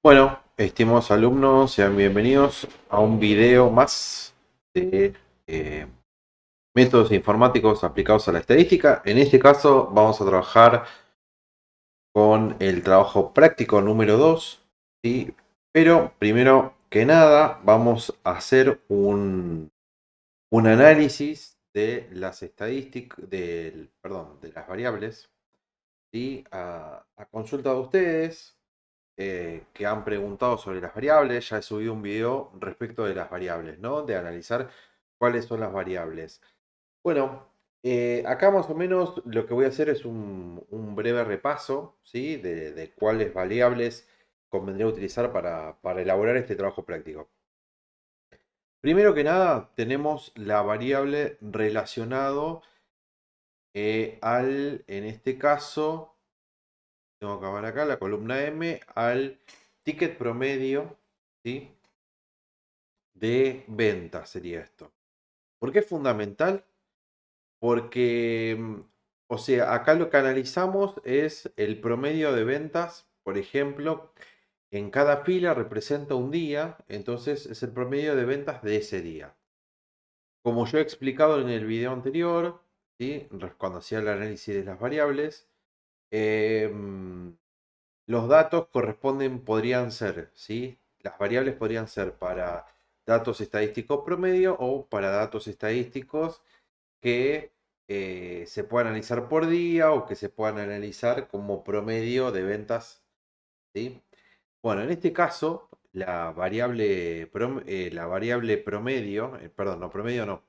Bueno, estimados alumnos, sean bienvenidos a un video más de eh, métodos informáticos aplicados a la estadística. En este caso vamos a trabajar con el trabajo práctico número 2, ¿sí? Pero primero que nada vamos a hacer un análisis de las estadísticas, de las variables, ¿sí? A consulta de ustedes que han preguntado sobre las variables. Ya he subido un video respecto de las variables, ¿no? De analizar cuáles son las variables. Bueno, acá más o menos lo que voy a hacer es un breve repaso, ¿sí? De cuáles variables convendría utilizar para elaborar este trabajo práctico. Primero que nada, tenemos la variable relacionado en este caso, tengo que acabar acá, la columna M, al ticket promedio, ¿sí? De ventas sería esto. ¿Por qué es fundamental? Porque, o sea, acá lo que analizamos es el promedio de ventas, por ejemplo, en cada fila representa un día, entonces es el promedio de ventas de ese día. Como yo he explicado en el video anterior, ¿sí? Cuando hacía el análisis de las variables, los datos podrían ser, ¿sí? Las variables podrían ser para datos estadísticos promedio o para datos estadísticos que se puedan analizar por día o que se puedan analizar como promedio de ventas, ¿sí? Bueno, en este caso, la variable promedio, perdón, no promedio no,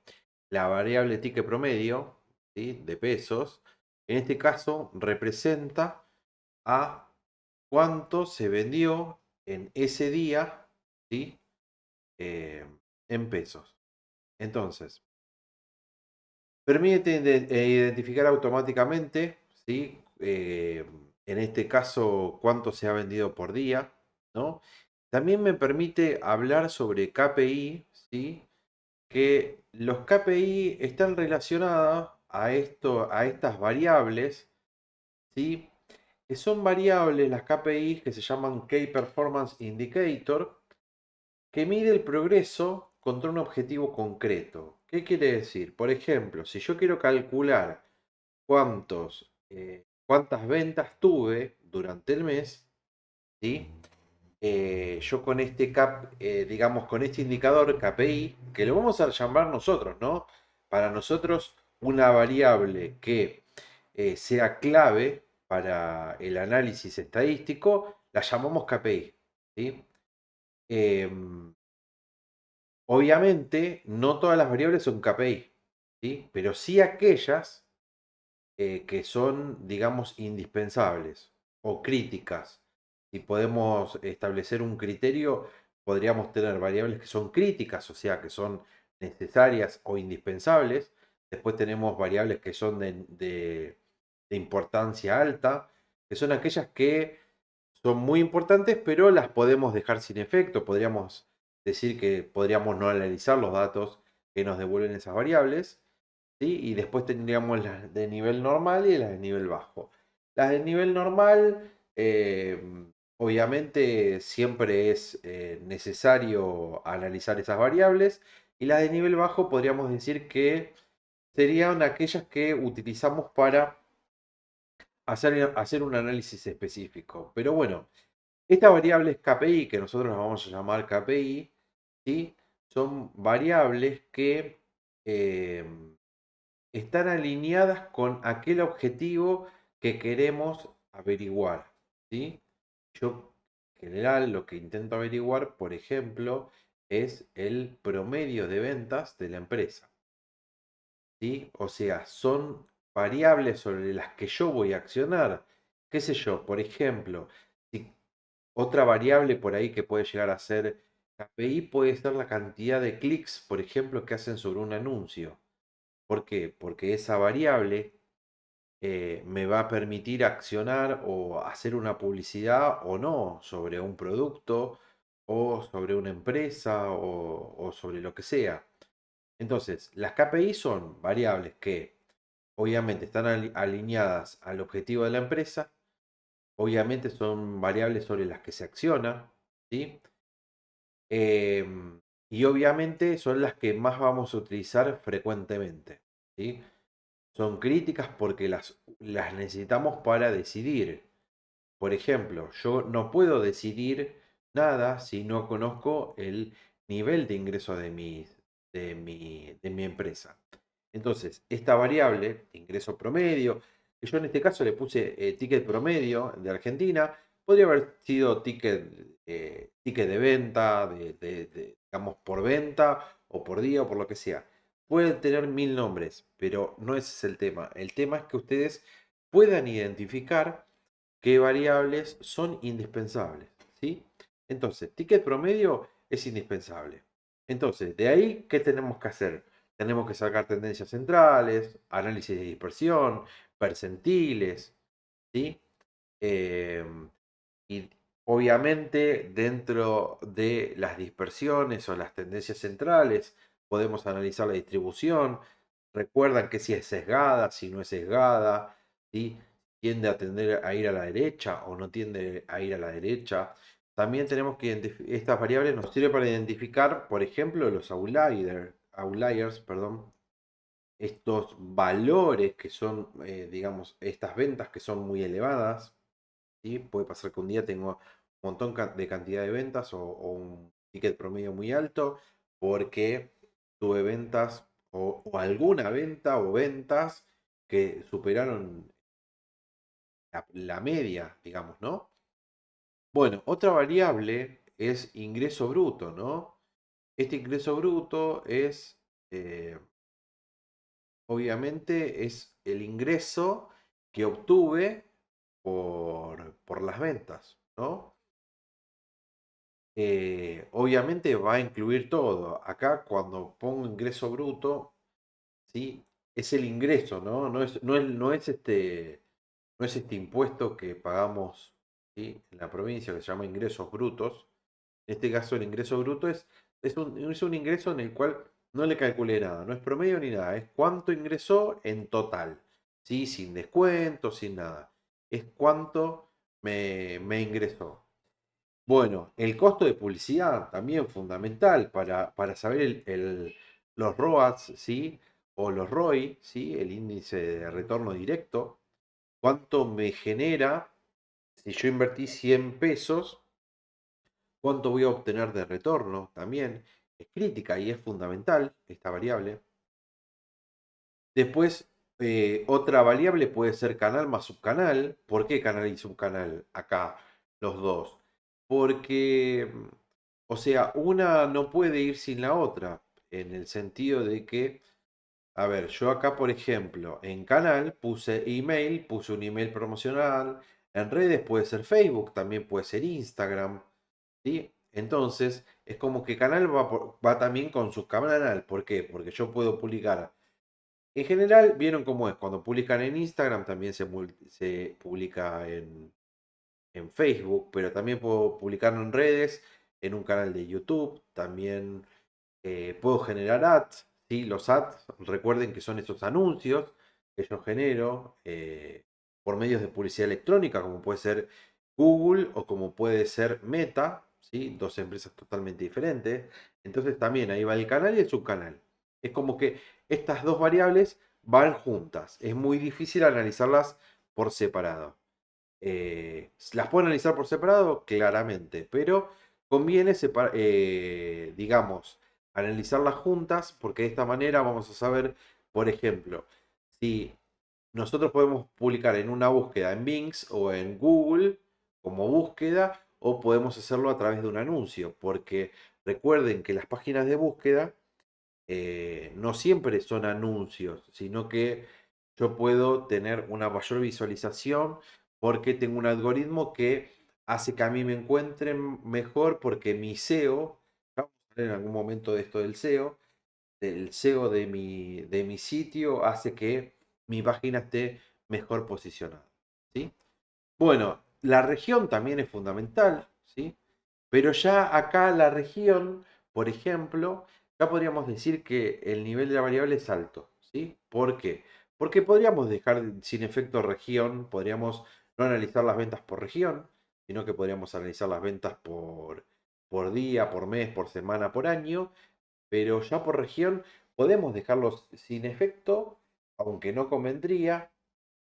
la variable ticket promedio, ¿sí? De pesos, en este caso representa a cuánto se vendió en ese día, ¿sí? Eh, en pesos. Entonces, permite identificar automáticamente, ¿sí? En este caso, cuánto se ha vendido por día, ¿no? También me permite hablar sobre KPI, ¿sí? Que los KPI están relacionados a estas variables, ¿sí? Que son variables, las KPIs, que se llaman Key Performance Indicator, que mide el progreso contra un objetivo concreto. ¿Qué quiere decir? Por ejemplo, si yo quiero calcular cuántas ventas tuve durante el mes, ¿sí? Yo con digamos, con este indicador KPI, que lo vamos a llamar nosotros, ¿no? Para nosotros, una variable que sea clave para el análisis estadístico, la llamamos KPI, ¿sí? Em, Obviamente, no todas las variables son KPI, ¿sí? Pero sí aquellas que son, digamos, indispensables o críticas. Si podemos establecer un criterio, podríamos tener variables que son críticas, o sea, que son necesarias o indispensables. Después tenemos variables que son de importancia alta, que son aquellas que son muy importantes, pero las podemos dejar sin efecto. Podríamos decir que podríamos no analizar los datos que nos devuelven esas variables, ¿sí? Y después tendríamos las de nivel normal y las de nivel bajo. Las de nivel normal, obviamente, siempre es necesario analizar esas variables. Y las de nivel bajo podríamos decir que serían aquellas que utilizamos para hacer un análisis específico. Pero bueno, estas variables KPI, que nosotros las vamos a llamar KPI, ¿sí? Son variables que están alineadas con aquel objetivo que queremos averiguar, ¿sí? Yo, en general, lo que intento averiguar, por ejemplo, es el promedio de ventas de la empresa, ¿sí? O sea, son variables sobre las que yo voy a accionar. ¿Qué sé yo? Por ejemplo, si otra variable por ahí que puede llegar a ser KPI puede ser la cantidad de clics, por ejemplo, que hacen sobre un anuncio. ¿Por qué? Porque esa variable me va a permitir accionar o hacer una publicidad o no sobre un producto o sobre una empresa o sobre lo que sea. Entonces, las KPI son variables que obviamente están alineadas al objetivo de la empresa, obviamente son variables sobre las que se acciona, ¿sí? Y obviamente son las que más vamos a utilizar frecuentemente, ¿sí? Son críticas porque las necesitamos para decidir. Por ejemplo, yo no puedo decidir nada si no conozco el nivel de ingreso de mi empresa. Entonces, esta variable de ingreso promedio, que yo en este caso le puse ticket promedio de Argentina, podría haber sido ticket de venta, digamos, por venta o por día o por lo que sea. Puede tener mil nombres, pero no ese es el tema. El tema es que ustedes puedan identificar qué variables son indispensables, ¿sí? Entonces, ticket promedio es indispensable. Entonces, de ahí, ¿qué tenemos que hacer? Tenemos que sacar tendencias centrales, análisis de dispersión, percentiles, ¿sí? Em, y obviamente dentro de las dispersiones o las tendencias centrales podemos analizar la distribución. Recuerdan que si es sesgada, si no es sesgada, ¿sí? Tiende a tender a ir a la derecha o no tiende a ir a la derecha. También tenemos que identificar, estas variables nos sirven para identificar, por ejemplo, los outliers, perdón, estos valores que son, digamos, estas ventas que son muy elevadas, ¿sí? Puede pasar que un día tengo un montón de cantidad de ventas o un ticket promedio muy alto porque tuve ventas o alguna venta o ventas que superaron la media, digamos, ¿no? Bueno, otra variable es ingreso bruto, ¿no? Este ingreso bruto es, eh, obviamente, es el ingreso que obtuve por las ventas, ¿no? Obviamente va a incluir todo. Acá cuando pongo ingreso bruto, ¿sí? Es el ingreso, ¿no? No es este impuesto que pagamos, ¿sí? En la provincia que se llama ingresos brutos. En este caso el ingreso bruto es un ingreso en el cual no le calculé nada, no es promedio ni nada, es cuánto ingresó en total, ¿sí? Sin descuento, sin nada. Es cuánto me ingresó. Bueno, el costo de publicidad también fundamental para saber los ROAS, ¿sí? O los ROI, ¿sí? El índice de retorno directo. ¿Cuánto me genera si yo invertí 100 pesos? ¿Cuánto voy a obtener de retorno? También es crítica y es fundamental esta variable. Después, otra variable puede ser canal más subcanal. ¿Por qué canal y subcanal? Acá, los dos. Porque, o sea, una no puede ir sin la otra. En el sentido de que, a ver, yo acá, por ejemplo, en canal puse email, puse un email promocional. En redes puede ser Facebook, también puede ser Instagram. ¿Sí? Entonces, es como que canal va también con su canal. ¿Por qué? Porque yo puedo publicar en general, vieron cómo es. Cuando publican en Instagram, también se publica en Facebook, pero también puedo publicarlo en redes, en un canal de YouTube. También puedo generar ads. ¿Sí? Los ads, recuerden que son esos anuncios que yo genero por medios de publicidad electrónica, como puede ser Google o como puede ser Meta. ¿Sí? Dos empresas totalmente diferentes. Entonces también ahí va el canal y el subcanal. Es como que estas dos variables van juntas. Es muy difícil analizarlas por separado. ¿Las puedo analizar por separado? Claramente, pero conviene, digamos, analizarlas juntas porque de esta manera vamos a saber, por ejemplo, si nosotros podemos publicar en una búsqueda en Bing o en Google como búsqueda o podemos hacerlo a través de un anuncio, porque recuerden que las páginas de búsqueda no siempre son anuncios, sino que yo puedo tener una mayor visualización porque tengo un algoritmo que hace que a mí me encuentren mejor porque mi SEO, vamos a hablar en algún momento de esto del SEO de mi sitio hace que mi página esté mejor posicionada, ¿sí? Bueno, la región también es fundamental, ¿sí? Pero ya acá la región, por ejemplo, ya podríamos decir que el nivel de la variable es alto, ¿sí? ¿Por qué? Porque podríamos dejar sin efecto región, podríamos no analizar las ventas por región, sino que podríamos analizar las ventas por día, por mes, por semana, por año, pero ya por región podemos dejarlos sin efecto, aunque no convendría,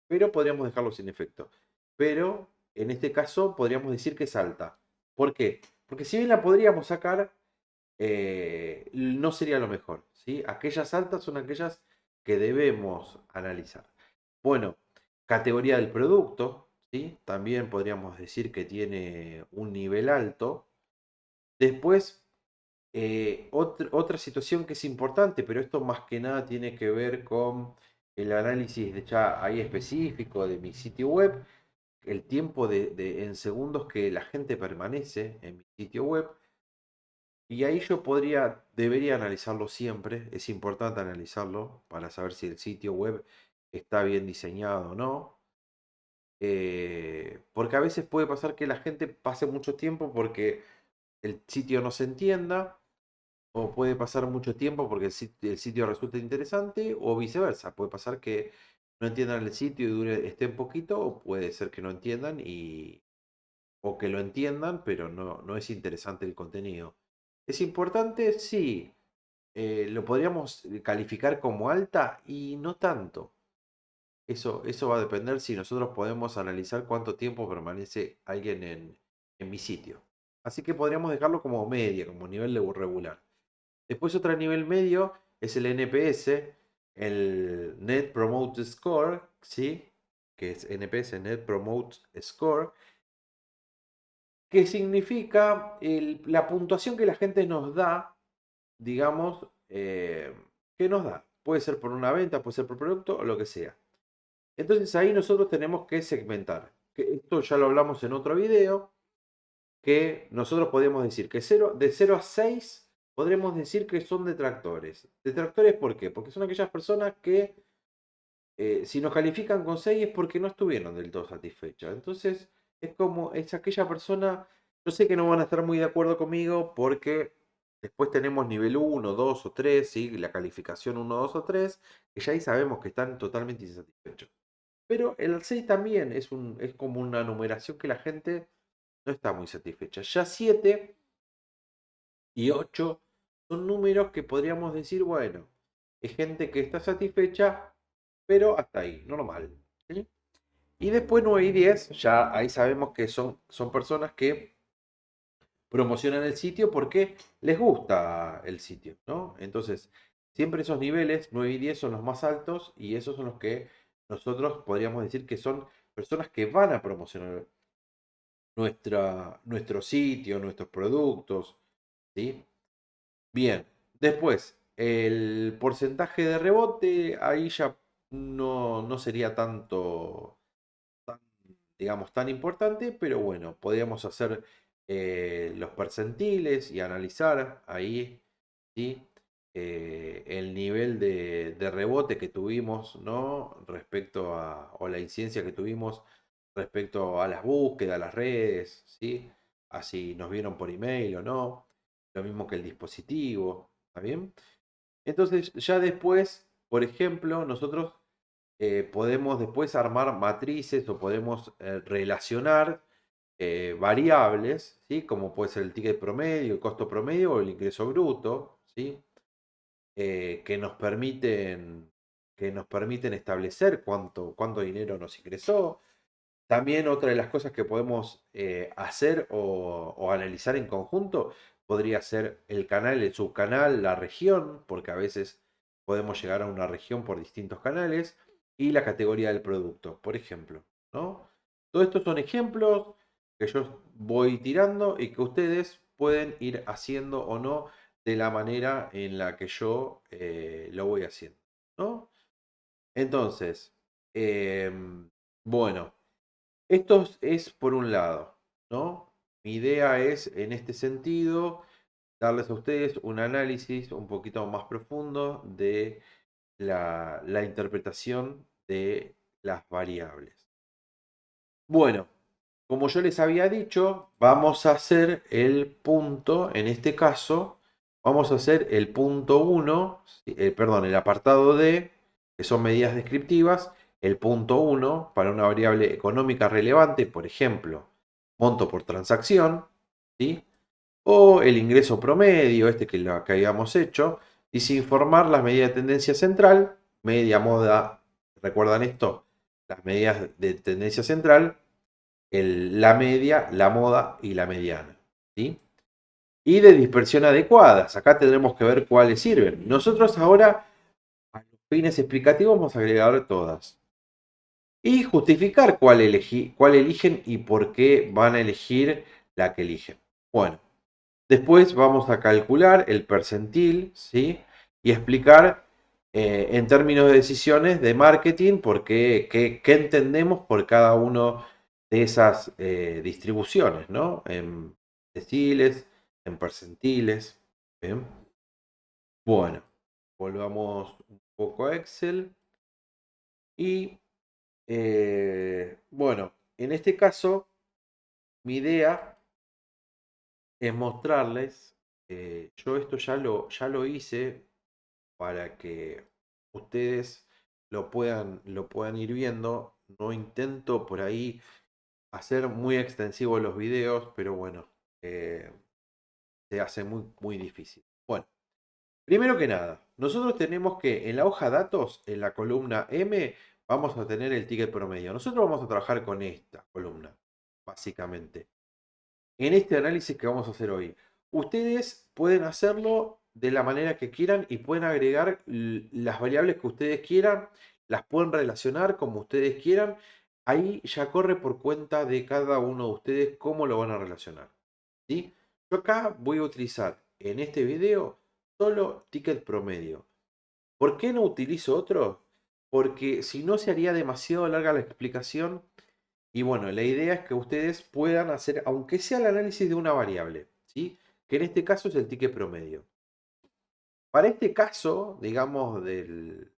pero podríamos dejarlo sin efecto. Pero en este caso podríamos decir que es alta. ¿Por qué? Porque si bien la podríamos sacar, no sería lo mejor, ¿sí? Aquellas altas son aquellas que debemos analizar. Bueno, categoría del producto, ¿sí? También podríamos decir que tiene un nivel alto. Después, otra situación que es importante, pero esto más que nada tiene que ver con el análisis de ya ahí específico de mi sitio web, el tiempo en segundos que la gente permanece en mi sitio web. Y ahí yo debería analizarlo siempre. Es importante analizarlo para saber si el sitio web está bien diseñado o no. Porque a veces puede pasar que la gente pase mucho tiempo porque el sitio no se entienda, o puede pasar mucho tiempo porque el sitio resulta interesante, o viceversa. Puede pasar que no entiendan el sitio y esté un poquito, o puede ser que no entiendan o que lo entiendan, pero no es interesante el contenido. ¿Es importante? Sí. ¿Lo podríamos calificar como alta? Y no tanto. Eso va a depender si nosotros podemos analizar cuánto tiempo permanece alguien en mi sitio. Así que podríamos dejarlo como media, como nivel regular. Después otro nivel medio es el NPS, el Net Promote Score, ¿sí? Que es NPS, Net Promote Score, que significa la puntuación que la gente nos da, digamos, que nos da. Puede ser por una venta, puede ser por producto o lo que sea. Entonces ahí nosotros tenemos que segmentar. Que esto ya lo hablamos en otro video, que nosotros podemos decir que de 0 a 6 podremos decir que son detractores. ¿Detractores por qué? Porque son aquellas personas que si nos califican con 6 es porque no estuvieron del todo satisfechas. Entonces es aquella persona, yo sé que no van a estar muy de acuerdo conmigo porque después tenemos nivel 1, 2 o 3, ¿sí? La calificación 1, 2 o 3, que ya ahí sabemos que están totalmente insatisfechos. Pero el 6 también es como una numeración que la gente no está muy satisfecha. Ya 7 y 8 son números que podríamos decir, bueno, es gente que está satisfecha, pero hasta ahí, normal. ¿Sí? Y después 9 y 10, ya ahí sabemos que son personas que promocionan el sitio porque les gusta el sitio, ¿no? Entonces, siempre esos niveles, 9 y 10, son los más altos y esos son los que nosotros podríamos decir que son personas que van a promocionar nuestro sitio, nuestros productos, ¿sí? Bien, después, el porcentaje de rebote, ahí ya no sería tan, digamos, tan importante, pero bueno, podríamos hacer los percentiles y analizar ahí, ¿sí? El nivel de rebote que tuvimos, ¿no? O la incidencia que tuvimos respecto a las búsquedas, a las redes, ¿sí? Así nos vieron por email o no. Lo mismo que el dispositivo, ¿está bien? Entonces, ya después, por ejemplo, nosotros podemos después armar matrices o podemos relacionar variables, ¿sí? Como puede ser el ticket promedio, el costo promedio o el ingreso bruto, ¿sí? Que nos permiten establecer cuánto dinero nos ingresó. También otra de las cosas que podemos hacer o analizar en conjunto podría ser el canal, el subcanal, la región, porque a veces podemos llegar a una región por distintos canales, y la categoría del producto, por ejemplo, ¿no? Todo esto son ejemplos que yo voy tirando y que ustedes pueden ir haciendo o no de la manera en la que yo lo voy haciendo, ¿no? Entonces, bueno. Esto es por un lado, ¿no? Mi idea es, en este sentido, darles a ustedes un análisis un poquito más profundo de la interpretación de las variables. Bueno, como yo les había dicho, vamos a hacer el punto, en este caso, vamos a hacer el punto 1, perdón, el apartado D, que son medidas descriptivas, el punto 1 para una variable económica relevante, por ejemplo, monto por transacción, ¿sí? o el ingreso promedio, este que lo que habíamos hecho, dice informar las medidas de tendencia central, media, moda, ¿recuerdan esto? Las medidas de tendencia central, la media, la moda y la mediana, ¿sí? Y de dispersión adecuadas, acá tendremos que ver cuáles sirven. Nosotros ahora, a los fines explicativos, vamos a agregar todas. Y justificar cuál eligen y por qué van a elegir la que eligen. Bueno, después vamos a calcular el percentil, ¿sí? Y explicar en términos de decisiones de marketing por qué entendemos por cada uno de esas distribuciones, ¿no? En deciles, en percentiles. ¿Bien? Bueno, volvamos un poco a Excel. Y bueno, en este caso, mi idea es mostrarles, yo esto ya lo hice para que ustedes lo puedan ir viendo. No intento por ahí hacer muy extensivos los videos, pero bueno, eh, se hace muy, muy difícil. Bueno, primero que nada, nosotros tenemos que en la hoja datos, en la columna M, vamos a tener el ticket promedio. Nosotros vamos a trabajar con esta columna, básicamente. En este análisis que vamos a hacer hoy, ustedes pueden hacerlo de la manera que quieran y pueden agregar las variables que ustedes quieran, las pueden relacionar como ustedes quieran. Ahí ya corre por cuenta de cada uno de ustedes cómo lo van a relacionar, ¿sí? Yo acá voy a utilizar en este video solo ticket promedio. ¿Por qué no utilizo otro? Porque si no se haría demasiado larga la explicación y bueno, la idea es que ustedes puedan hacer, aunque sea el análisis de una variable, ¿sí? Que en este caso es el ticket promedio. Para este caso, digamos, del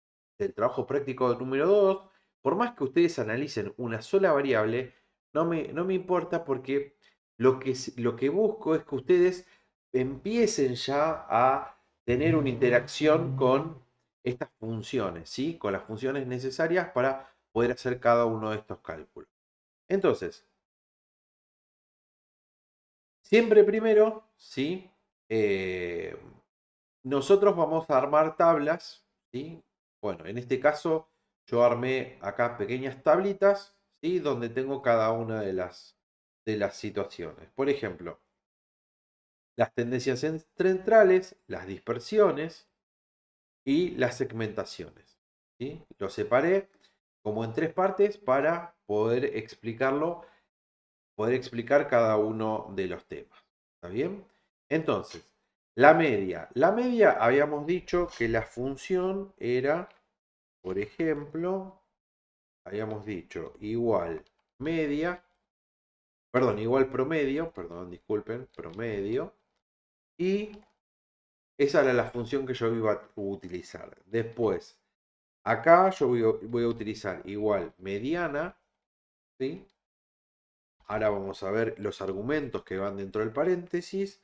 trabajo práctico número 2, por más que ustedes analicen una sola variable, no me importa porque lo que busco es que ustedes empiecen ya a tener una interacción con estas funciones, ¿sí? Con las funciones necesarias para poder hacer cada uno de estos cálculos. Entonces, siempre primero, ¿sí? Eh, nosotros vamos a armar tablas, ¿sí? Bueno, en este caso yo armé acá pequeñas tablitas, ¿sí? Donde tengo cada una de las situaciones. Por ejemplo, las tendencias centrales, las dispersiones y las segmentaciones, ¿sí? Lo separé como en tres partes para poder explicar cada uno de los temas. ¿Está bien? Entonces, la media. La media habíamos dicho que la función era, por ejemplo, habíamos dicho igual media, perdón, igual promedio, perdón, disculpen, promedio, y esa era la función que yo iba a utilizar. Después, acá yo voy a utilizar igual mediana, ¿sí? Ahora vamos a ver los argumentos que van dentro del paréntesis.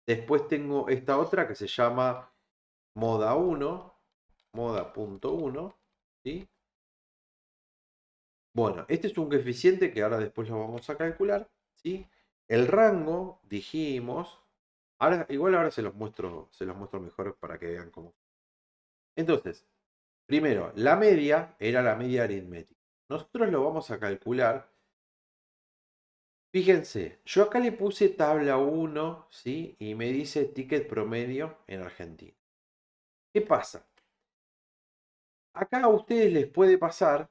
Después tengo esta otra que se llama moda 1, moda.1, ¿sí? Bueno, este es un coeficiente que ahora después lo vamos a calcular, ¿sí? El rango, dijimos, igual ahora se los muestro mejor para que vean cómo. Entonces, primero, la media era la media aritmética. Nosotros lo vamos a calcular. Fíjense, yo acá le puse tabla 1, ¿sí? Y me dice ticket promedio en Argentina. ¿Qué pasa? Acá a ustedes les puede pasar,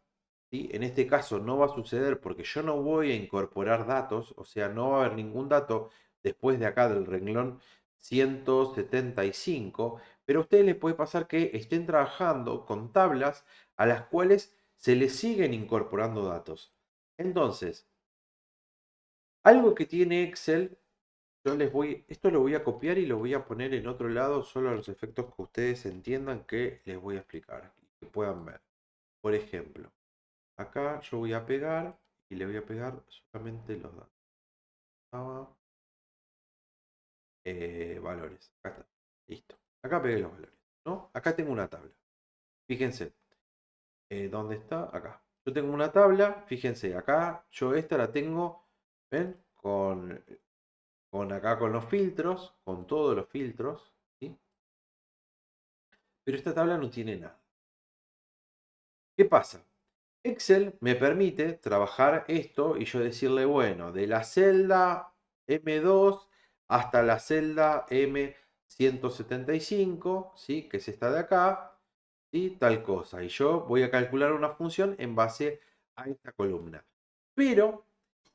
¿sí? En este caso no va a suceder porque yo no voy a incorporar datos, o sea, no va a haber ningún dato después de acá del renglón 175, pero a ustedes les puede pasar que estén trabajando con tablas a las cuales se les siguen incorporando datos. Entonces, algo que tiene Excel, esto lo voy a copiar y lo voy a poner en otro lado, solo a los efectos que ustedes entiendan que les voy a explicar y que puedan ver. Por ejemplo, acá yo voy a pegar y le voy a pegar solamente los datos. Valores. Acá está. Listo. Acá pegué los valores, ¿no? Acá tengo una tabla. Fíjense. ¿Dónde está? Acá. Yo tengo una tabla. Fíjense, acá yo esta la tengo, ¿ven? Con con acá con los filtros, con todos los filtros, ¿sí? Pero esta tabla no tiene nada. ¿Qué pasa? Excel me permite trabajar esto y yo decirle, bueno, de la celda M2 hasta la celda M175, ¿sí? Que es esta de acá, ¿sí? Tal cosa. Y yo voy a calcular una función en base a esta columna. Pero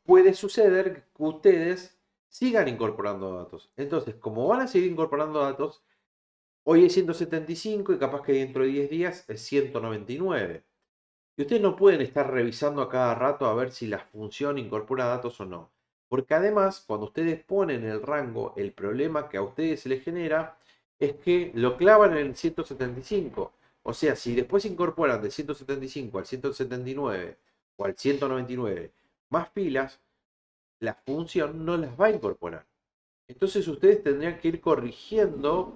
puede suceder que ustedes sigan incorporando datos. Entonces, como van a seguir incorporando datos, hoy es 175 y capaz que dentro de 10 días es 199. Y ustedes no pueden estar revisando a cada rato a ver si la función incorpora datos o no. Porque además, cuando ustedes ponen el rango, el problema que a ustedes se les genera es que lo clavan en el 175. O sea, si después incorporan de 175 al 179 o al 199 más filas, la función no las va a incorporar. Entonces ustedes tendrían que ir corrigiendo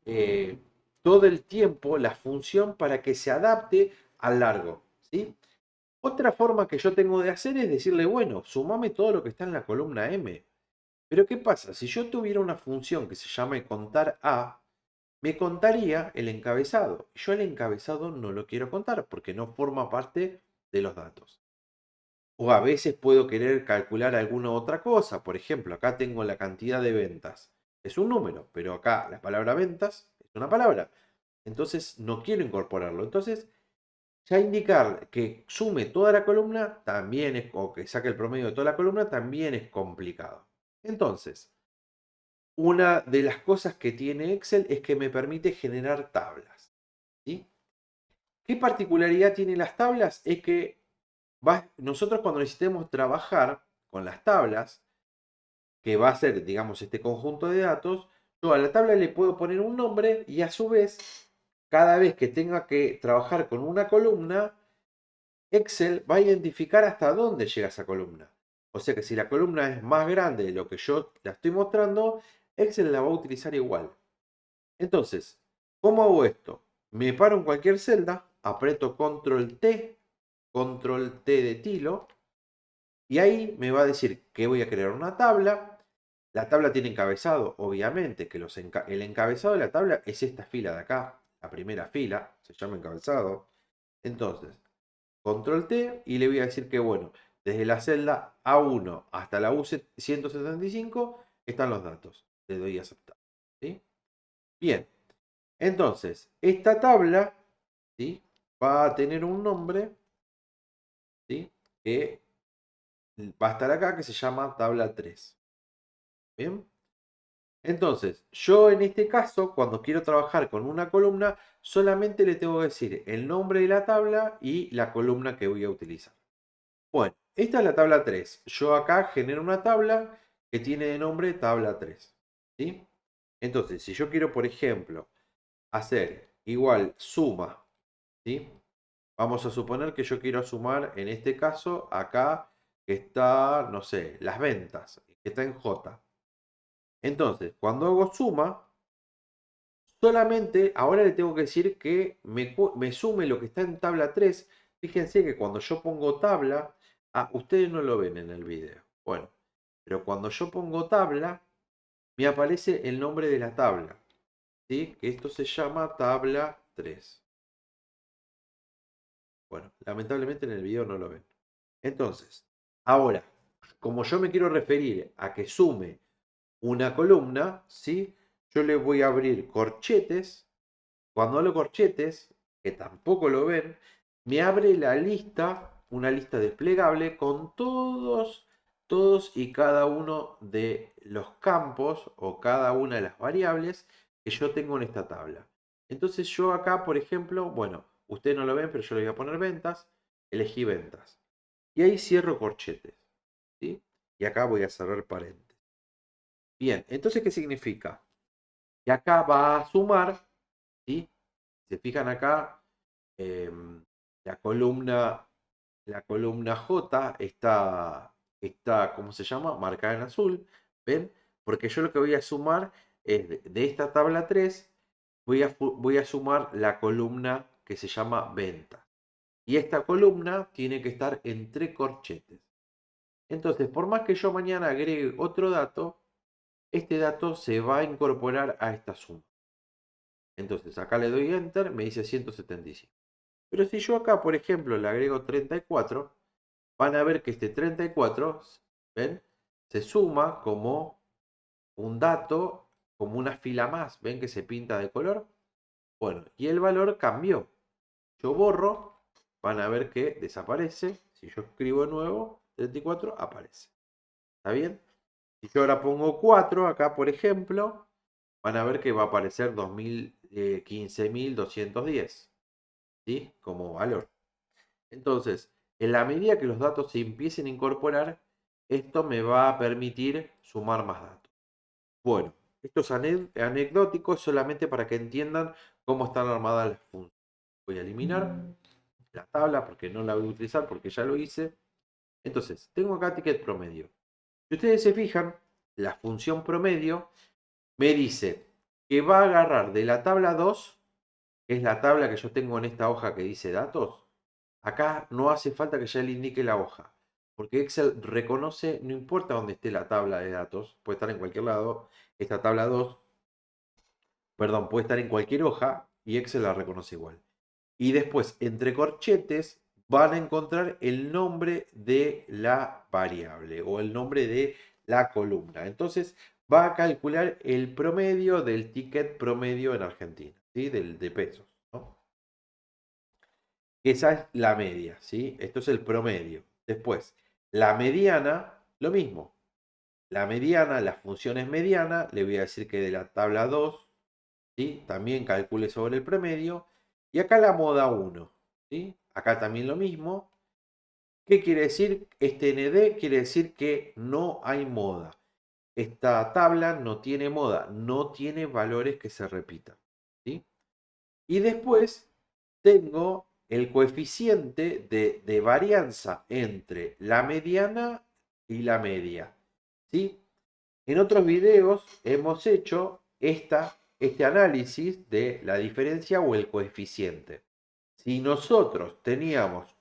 eh, todo el tiempo la función para que se adapte al largo, ¿sí? Otra forma que yo tengo de hacer es decirle, bueno, sumame todo lo que está en la columna M. Pero ¿qué pasa? Si yo tuviera una función que se llame contar A, me contaría el encabezado. Yo el encabezado no lo quiero contar porque no forma parte de los datos. O a veces puedo querer calcular alguna otra cosa. Por ejemplo, acá tengo la cantidad de ventas. Es un número, pero acá la palabra ventas es una palabra. Entonces no quiero incorporarlo. Entonces ya indicar que sume toda la columna también es, o que saque el promedio de toda la columna también es complicado. Entonces, una de las cosas que tiene Excel es que me permite generar tablas. ¿Sí? ¿Qué particularidad tienen las tablas? Es que nosotros cuando necesitemos trabajar con las tablas, que va a ser, digamos, este conjunto de datos, yo a la tabla le puedo poner un nombre y a su vez, cada vez que tenga que trabajar con una columna, Excel va a identificar hasta dónde llega esa columna. O sea que si la columna es más grande de lo que yo la estoy mostrando, Excel la va a utilizar igual. Entonces, ¿cómo hago esto? Me paro en cualquier celda, aprieto Control T de tilo, y ahí me va a decir que voy a crear una tabla. La tabla tiene encabezado, obviamente, que el encabezado de la tabla es esta fila de acá, la primera fila, se llama encabezado. Entonces, Control T y le voy a decir que, bueno, desde la celda A1 hasta la U175 están los datos. Le doy a aceptar. ¿Sí? Bien, entonces, esta tabla, ¿sí? Va a tener un nombre, ¿sí? Que va a estar acá, que se llama tabla 3. Bien. Entonces, yo en este caso, cuando quiero trabajar con una columna, solamente le tengo que decir el nombre de la tabla y la columna que voy a utilizar. Bueno, esta es la tabla 3. Yo acá genero una tabla que tiene de nombre tabla 3. ¿Sí? Entonces, si yo quiero, por ejemplo, hacer igual suma, ¿sí? Vamos a suponer que yo quiero sumar, en este caso, acá que está, no sé, las ventas, que está en J. Entonces, cuando hago suma, solamente ahora le tengo que decir que me sume lo que está en tabla 3. Fíjense que cuando yo pongo tabla, ustedes no lo ven en el video. Bueno, pero cuando yo pongo tabla, me aparece el nombre de la tabla. ¿Sí? Que esto se llama tabla 3. Bueno, lamentablemente en el video no lo ven. Entonces, ahora, como yo me quiero referir a que sume una columna, ¿sí? Yo le voy a abrir corchetes. Cuando hablo corchetes, que tampoco lo ven, me abre la lista, una lista desplegable con todos y cada uno de los campos o cada una de las variables que yo tengo en esta tabla. Entonces yo acá, por ejemplo, bueno, ustedes no lo ven, pero yo le voy a poner ventas, elegí ventas. Y ahí cierro corchetes, ¿sí? Y acá voy a cerrar paréntesis. Bien, entonces, ¿qué significa? Que acá va a sumar, ¿sí? Se fijan acá, em, la columna, la columna J está, ¿cómo se llama? Marcada en azul. ¿Ven? Porque yo lo que voy a sumar es de esta tabla 3, voy a sumar la columna que se llama venta. Y esta columna tiene que estar entre corchetes. Entonces, por más que yo mañana agregue otro dato, este dato se va a incorporar a esta suma. Entonces acá le doy Enter, me dice 175. Pero si yo acá, por ejemplo, le agrego 34, van a ver que este 34, ¿ven? Se suma como un dato, como una fila más. ¿Ven que se pinta de color? Bueno, y el valor cambió. Yo borro, van a ver que desaparece. Si yo escribo de nuevo, 34 aparece. ¿Está bien? Si yo ahora pongo 4 acá, por ejemplo, van a ver que va a aparecer 15.210, ¿sí? Como valor. Entonces, en la medida que los datos se empiecen a incorporar, esto me va a permitir sumar más datos. Bueno, esto es anecdótico solamente para que entiendan cómo están armadas las funciones. Voy a eliminar la tabla porque no la voy a utilizar porque ya lo hice. Entonces, tengo acá ticket promedio. Si ustedes se fijan, la función promedio me dice que va a agarrar de la tabla 2, que es la tabla que yo tengo en esta hoja que dice datos. Acá no hace falta que ya le indique la hoja, porque Excel reconoce, no importa dónde esté la tabla de datos, puede estar en cualquier lado, esta tabla 2, perdón, puede estar en cualquier hoja y Excel la reconoce igual. Y después, entre corchetes, van a encontrar el nombre de la variable o el nombre de la columna. Entonces, va a calcular el promedio del ticket promedio en Argentina, ¿sí? De pesos, ¿no? Esa es la media, ¿sí? Esto es el promedio. Después, la mediana, lo mismo. La mediana, la función es mediana, le voy a decir que de la tabla 2, ¿sí? También calcule sobre el promedio. Y acá la moda 1, ¿sí? Acá también lo mismo. ¿Qué quiere decir? Este ND quiere decir que no hay moda. Esta tabla no tiene moda, no tiene valores que se repitan, ¿sí? Y después tengo el coeficiente de varianza entre la mediana y la media, ¿sí? En otros videos hemos hecho este análisis de la diferencia o el coeficiente. Si nosotros teníamos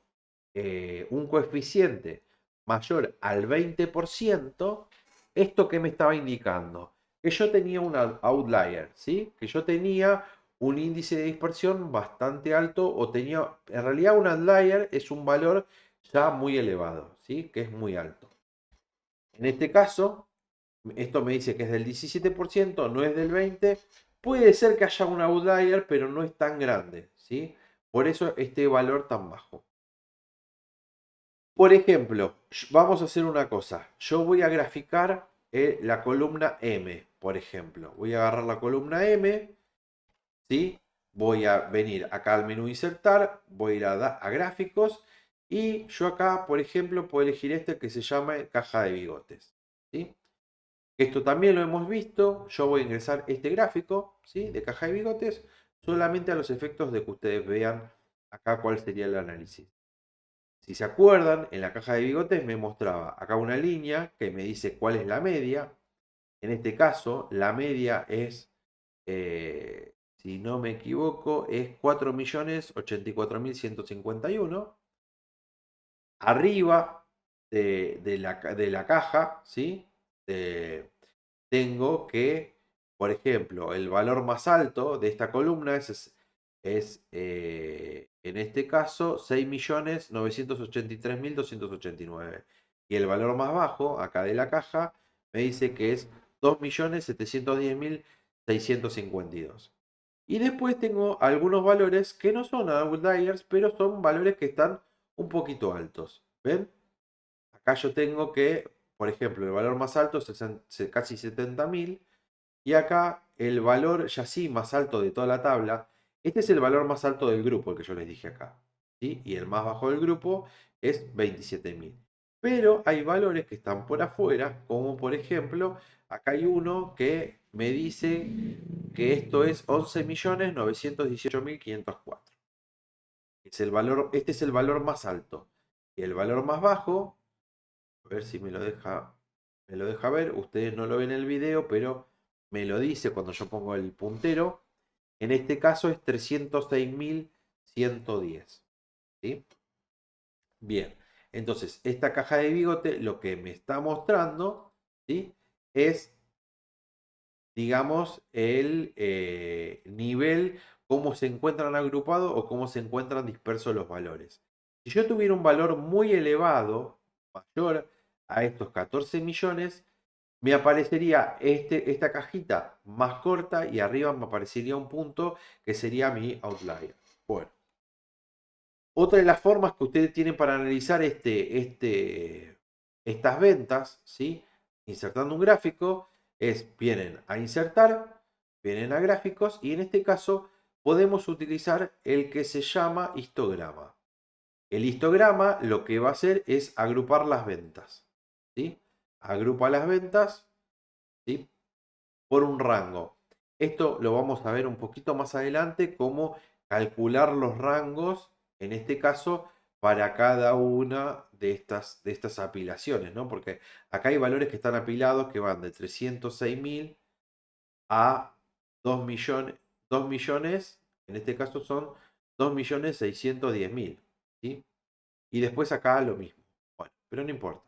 un coeficiente mayor al 20%, ¿esto qué me estaba indicando? Que yo tenía un outlier, ¿sí? Que yo tenía un índice de dispersión bastante alto o tenía, en realidad un outlier es un valor ya muy elevado, ¿sí? Que es muy alto. En este caso, esto me dice que es del 17%, no es del 20%. Puede ser que haya un outlier, pero no es tan grande, ¿sí? Por eso este valor tan bajo. Por ejemplo, vamos a hacer una cosa. Yo voy a graficar la columna M, por ejemplo. Voy a agarrar la columna M, ¿sí? Voy a venir acá al menú insertar, voy a ir a gráficos y yo acá, por ejemplo, puedo elegir este que se llama caja de bigotes, ¿sí? Esto también lo hemos visto. Yo voy a ingresar este gráfico, ¿sí? De caja de bigotes solamente a los efectos de que ustedes vean acá cuál sería el análisis. Si se acuerdan, en la caja de bigotes me mostraba acá una línea que me dice cuál es la media. En este caso, la media es, si no me equivoco, es 4.084.151. Arriba de la caja, ¿sí? Tengo que, por ejemplo, el valor más alto de esta columna en este caso, 6.983.289. Y el valor más bajo, acá de la caja, me dice que es 2.710.652. Y después tengo algunos valores que no son outliers, pero son valores que están un poquito altos. ¿Ven? Acá yo tengo que, por ejemplo, el valor más alto es casi 70.000. Y acá el valor ya sí más alto de toda la tabla. Este es el valor más alto del grupo, el que yo les dije acá, ¿sí? Y el más bajo del grupo es 27.000. Pero hay valores que están por afuera, como por ejemplo, acá hay uno que me dice que esto es 11.918.504. Este es el valor más alto. Y el valor más bajo, a ver si me lo deja ver. Ustedes no lo ven en el video, pero me lo dice cuando yo pongo el puntero. En este caso es 306.110. ¿Sí? Bien. Entonces, esta caja de bigote lo que me está mostrando, ¿sí? Es digamos, el nivel, cómo se encuentran agrupados o cómo se encuentran dispersos los valores. Si yo tuviera un valor muy elevado, mayor a estos 14 millones, me aparecería esta cajita más corta y arriba me aparecería un punto que sería mi outlier. Bueno, otra de las formas que ustedes tienen para analizar estas ventas, ¿sí? Insertando un gráfico, vienen a insertar, vienen a gráficos y en este caso podemos utilizar el que se llama histograma. El histograma lo que va a hacer es agrupar las ventas, ¿sí? Agrupa las ventas, ¿sí? Por un rango. Esto lo vamos a ver un poquito más adelante, cómo calcular los rangos, en este caso, para cada una de estas apilaciones, ¿no? Porque acá hay valores que están apilados que van de 306.000 a 2 millones, 2 millones, en este caso son 2.610.000, ¿sí? Y después acá lo mismo. Bueno, pero no importa.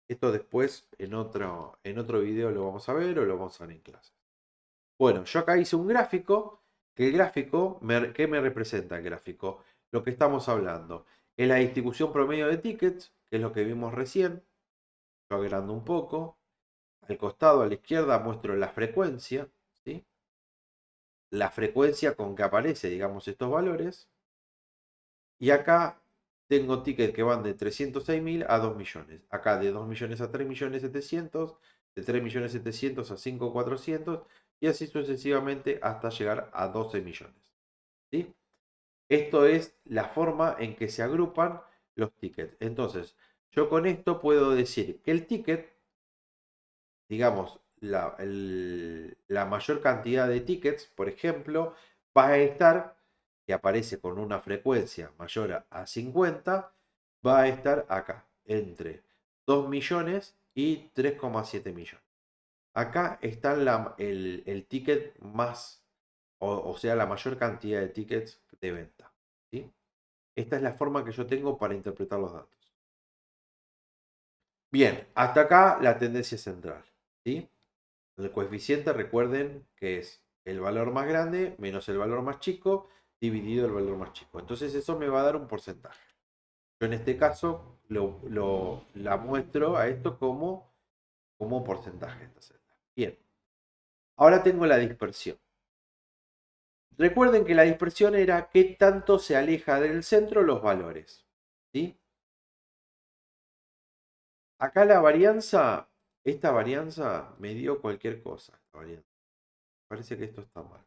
Esto después en otro video lo vamos a ver o lo vamos a ver en clase. Bueno, yo acá hice un gráfico, que el gráfico, ¿qué me representa el gráfico? Lo que estamos hablando. Es la distribución promedio de tickets, que es lo que vimos recién. Yo agrando un poco. Al costado, a la izquierda, muestro la frecuencia, ¿sí? La frecuencia con que aparece, digamos, estos valores. Y acá tengo tickets que van de 306.000 a 2 millones. Acá de 2 millones a 3.700.000, de 3.700.000 a 5.400.000 y así sucesivamente hasta llegar a 12 millones. ¿Sí? Esto es la forma en que se agrupan los tickets. Entonces, yo con esto puedo decir que el ticket, digamos, la mayor cantidad de tickets, por ejemplo, va a estar, que aparece con una frecuencia mayor a 50, va a estar acá, entre 2 millones y 3,7 millones. Acá está el ticket más, o sea, la mayor cantidad de tickets de venta, ¿sí? Esta es la forma que yo tengo para interpretar los datos. Bien, hasta acá la tendencia central, ¿sí? El coeficiente, recuerden que es el valor más grande menos el valor más chico dividido el valor más chico. Entonces eso me va a dar un porcentaje. Yo en este caso la muestro a esto como porcentaje. Esta celda. Bien, ahora tengo la dispersión. Recuerden que la dispersión era qué tanto se aleja del centro los valores. ¿Sí? Acá la varianza, esta varianza me dio cualquier cosa. Parece que esto está mal.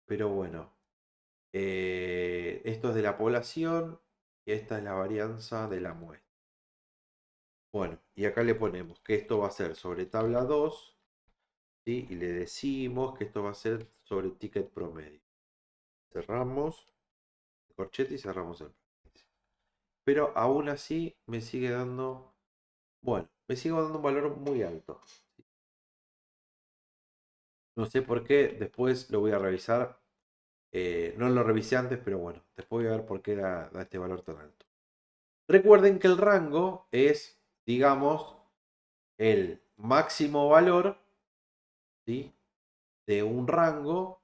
Pero bueno, esto es de la población y esta es la varianza de la muestra. Bueno, y acá le ponemos que esto va a ser sobre tabla 2, ¿sí? Y le decimos que esto va a ser sobre ticket promedio. Cerramos el corchete y cerramos el paréntesis. Pero aún así me sigue dando, bueno, me sigue dando un valor muy alto. No sé por qué, después lo voy a revisar. No lo revisé antes, pero bueno, después voy a ver por qué da este valor tan alto. Recuerden que el rango es, digamos, el máximo valor, ¿sí? De un rango,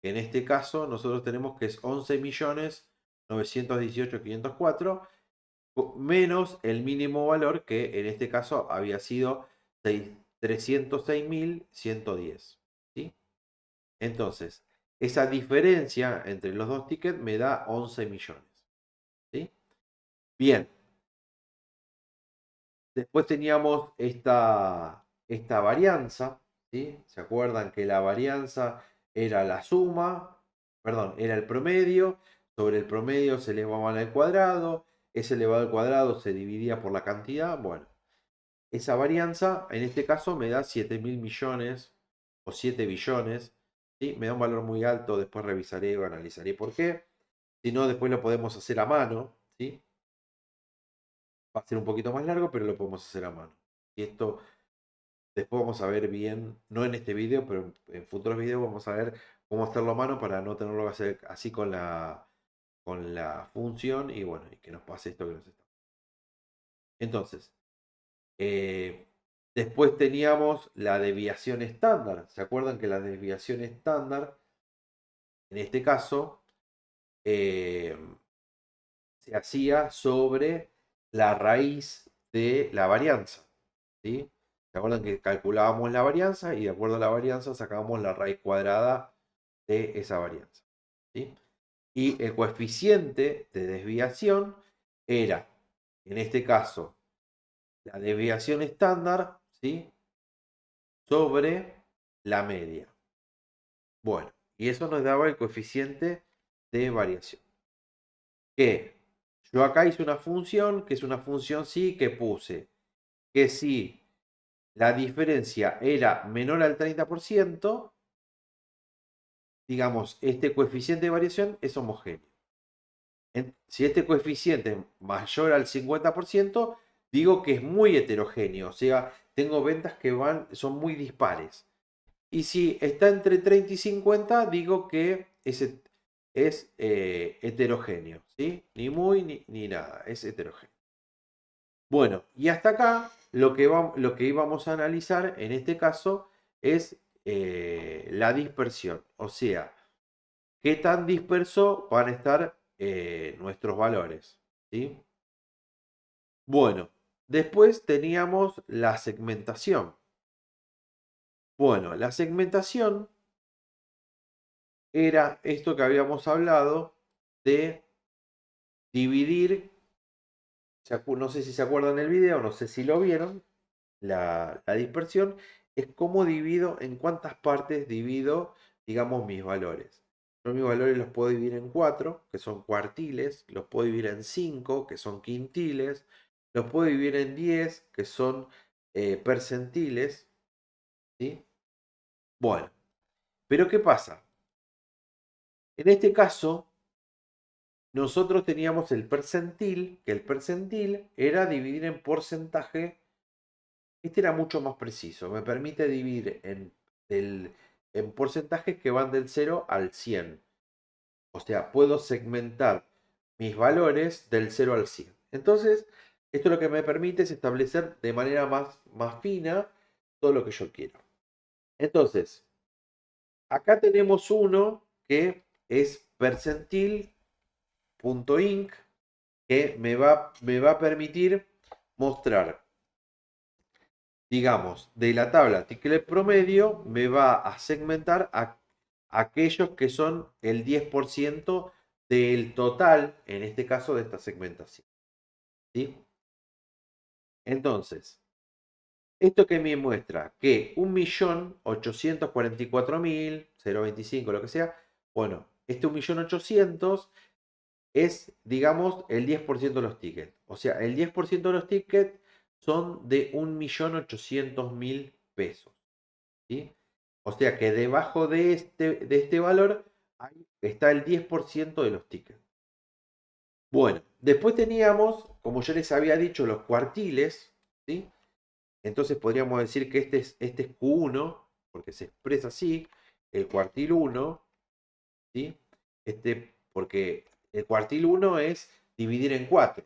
que en este caso nosotros tenemos que es 11.918.504, menos el mínimo valor que en este caso había sido 306.110. ¿Sí? Entonces, esa diferencia entre los dos tickets me da 11 millones. ¿Sí? Bien, después teníamos esta varianza, ¿sí? ¿Se acuerdan que la varianza era la suma, perdón, era el promedio, sobre el promedio se elevaban al cuadrado, ese elevado al cuadrado se dividía por la cantidad, bueno, esa varianza en este caso me da 7.000 millones o 7 billones, ¿sí? Me da un valor muy alto, después revisaré o analizaré por qué, si no después lo podemos hacer a mano, ¿sí? Va a ser un poquito más largo, pero lo podemos hacer a mano. Y esto después vamos a ver bien, no en este video, pero en futuros videos vamos a ver cómo hacerlo a mano para no tenerlo que hacer así con la función y bueno, y que nos pase esto que nos está. Entonces, eh, Después teníamos la desviación estándar. ¿Se acuerdan que la desviación estándar, en este caso, eh, se hacía sobre la raíz de la varianza? ¿Sí? ¿Se acuerdan que calculábamos la varianza y de acuerdo a la varianza sacábamos la raíz cuadrada de esa varianza? ¿Sí? Y el coeficiente de desviación era, en este caso, la desviación estándar, ¿sí? Sobre la media. Bueno, y eso nos daba el coeficiente de variación. Que yo acá hice una función, que es una función sí, que puse que si la diferencia era menor al 30%, digamos, este coeficiente de variación es homogéneo. Si este coeficiente es mayor al 50%, digo que es muy heterogéneo, o sea, tengo ventas que son muy dispares. Y si está entre 30 y 50, digo que es heterogéneo, ¿sí? Ni muy ni nada, es heterogéneo. Bueno, y hasta acá lo que íbamos a analizar en este caso es la dispersión, o sea, qué tan disperso van a estar nuestros valores, ¿sí? Bueno, después teníamos la segmentación. Bueno, la segmentación era esto que habíamos hablado de dividir, no sé si se acuerdan el video, no sé si lo vieron, la dispersión es cómo divido, en cuántas partes divido, digamos, mis valores. Yo mis valores los puedo dividir en 4, que son cuartiles, los puedo dividir en 5, que son quintiles, los puedo dividir en 10, que son percentiles, ¿sí? Bueno, pero ¿qué pasa? En este caso, nosotros teníamos el percentil, que el percentil era dividir en porcentaje. Este era mucho más preciso, me permite dividir en porcentajes que van del 0 al 100. O sea, puedo segmentar mis valores del 0 al 100. Entonces, esto lo que me permite es establecer de manera más fina todo lo que yo quiero. Entonces, acá tenemos uno que es percentil.inc, que me va a permitir mostrar, digamos, de la tabla ticket promedio, me va a segmentar a aquellos que son el 10% del total, en este caso, de esta segmentación. ¿Sí? Entonces, esto que me muestra que 1.844.025, lo que sea, bueno, este 1.800.000 es, digamos, el 10% de los tickets. O sea, el 10% de los tickets son de 1.800.000 pesos. ¿Sí? O sea que debajo de este valor está el 10% de los tickets. Bueno, después teníamos, como yo les había dicho, los cuartiles, ¿sí? Entonces podríamos decir que este es Q1, porque se expresa así, el cuartil 1, ¿sí? Porque el cuartil 1 es dividir en 4.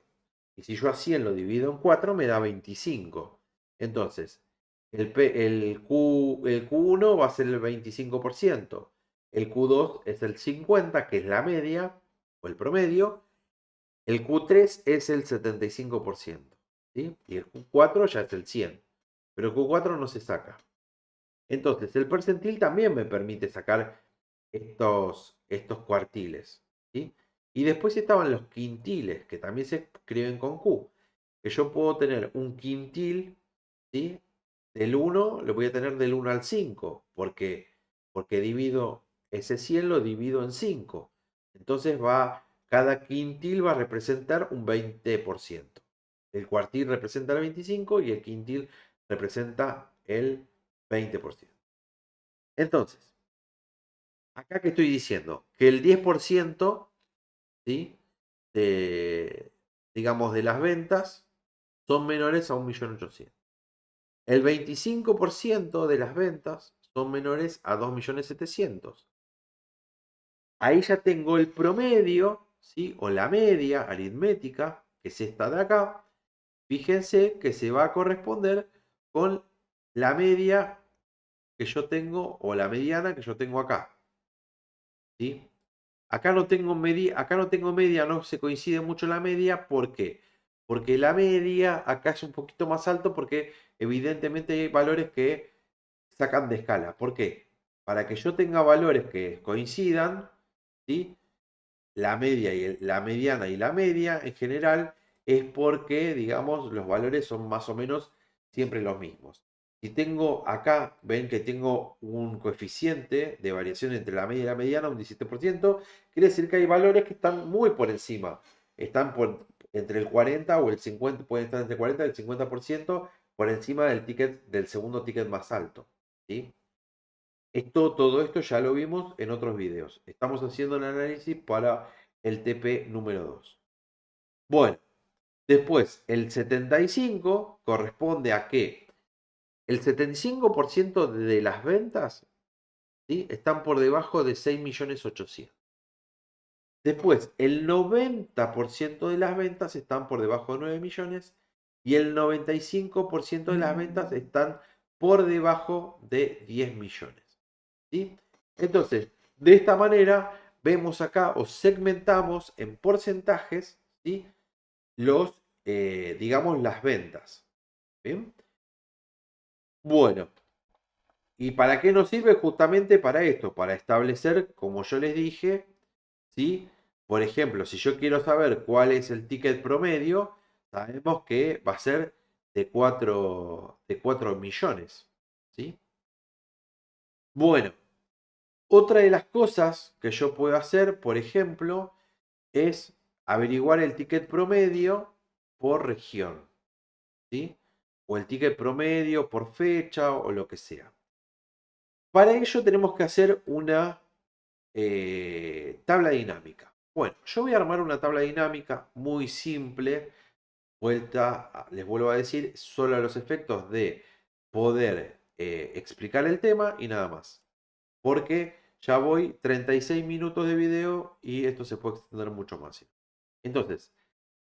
Y si yo a 100 lo divido en 4, me da 25. Entonces, el Q1 va a ser el 25%. El Q2 es el 50%, que es la media o el promedio. El Q3 es el 75%. ¿Sí? Y el Q4 ya es el 100%. Pero el Q4 no se saca. Entonces, el percentil también me permite sacar estos cuartiles. ¿Sí? Y después estaban los quintiles, que también se escriben con Q. Que yo puedo tener un quintil, ¿sí? Del 1, lo voy a tener del 1 al 5. Porque divido ese 100, lo divido en 5. Entonces cada quintil va a representar un 20%. El cuartil representa el 25% y el quintil representa el 20%. Entonces, acá que estoy diciendo que el 10%, ¿sí? Digamos, de las ventas son menores a 1.800.000. El 25% de las ventas son menores a 2.700.000. Ahí ya tengo el promedio, ¿sí? O la media aritmética, que es esta de acá. Fíjense que se va a corresponder con la media que yo tengo o la mediana que yo tengo acá. ¿Sí? Acá no tengo media, no se coincide mucho la media. ¿Por qué? Porque la media acá es un poquito más alto porque evidentemente hay valores que sacan de escala. ¿Por qué? Para que yo tenga valores que coincidan, ¿sí? La media y la mediana y la media en general es porque, digamos, los valores son más o menos siempre los mismos. Si tengo acá, ven que tengo un coeficiente de variación entre la media y la mediana, un 17%, quiere decir que hay valores que están muy por encima. Están entre el 40 o el 50, pueden estar entre el 40 y el 50% por encima del ticket, del segundo ticket más alto. ¿Sí? Todo esto ya lo vimos en otros videos. Estamos haciendo el análisis para el TP número 2. Bueno, después el 75 corresponde a que el 75% de las ventas, ¿sí?, están por debajo de 6.800.000. Después, el 90% de las ventas están por debajo de 9 millones y el 95% de las ventas están por debajo de 10 millones. ¿Sí? Entonces, de esta manera, vemos acá o segmentamos en porcentajes, ¿sí?, digamos, las ventas. ¿Bien? Bueno, ¿y para qué nos sirve? Justamente para esto, para establecer, como yo les dije, ¿sí? Por ejemplo, si yo quiero saber cuál es el ticket promedio, sabemos que va a ser de 4 millones. ¿Sí? Bueno, otra de las cosas que yo puedo hacer, por ejemplo, es averiguar el ticket promedio por región. ¿Sí? O el ticket promedio por fecha o lo que sea. Para ello tenemos que hacer una tabla dinámica. Bueno, yo voy a armar una tabla dinámica muy simple. Les vuelvo a decir, solo a los efectos de poder explicar el tema y nada más. Porque ya voy 36 minutos de video y esto se puede extender mucho más. Entonces,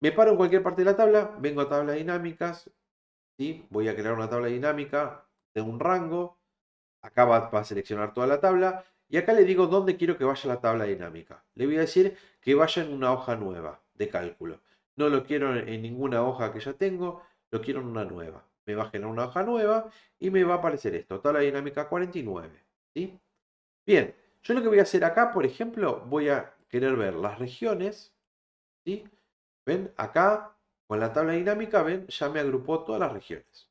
me paro en cualquier parte de la tabla, vengo a tablas dinámicas, ¿sí? Voy a crear una tabla dinámica de un rango. Acá va a seleccionar toda la tabla y acá le digo dónde quiero que vaya la tabla dinámica. Le voy a decir que vaya en una hoja nueva de cálculo. No lo quiero en ninguna hoja que ya tengo, lo quiero en una nueva. Me va a generar una hoja nueva y me va a aparecer esto, tabla dinámica 49. ¿Sí? Bien, yo lo que voy a hacer acá, por ejemplo, voy a querer ver las regiones. ¿Sí? ¿Ven? Acá, con la tabla dinámica, ven, ya me agrupó todas las regiones.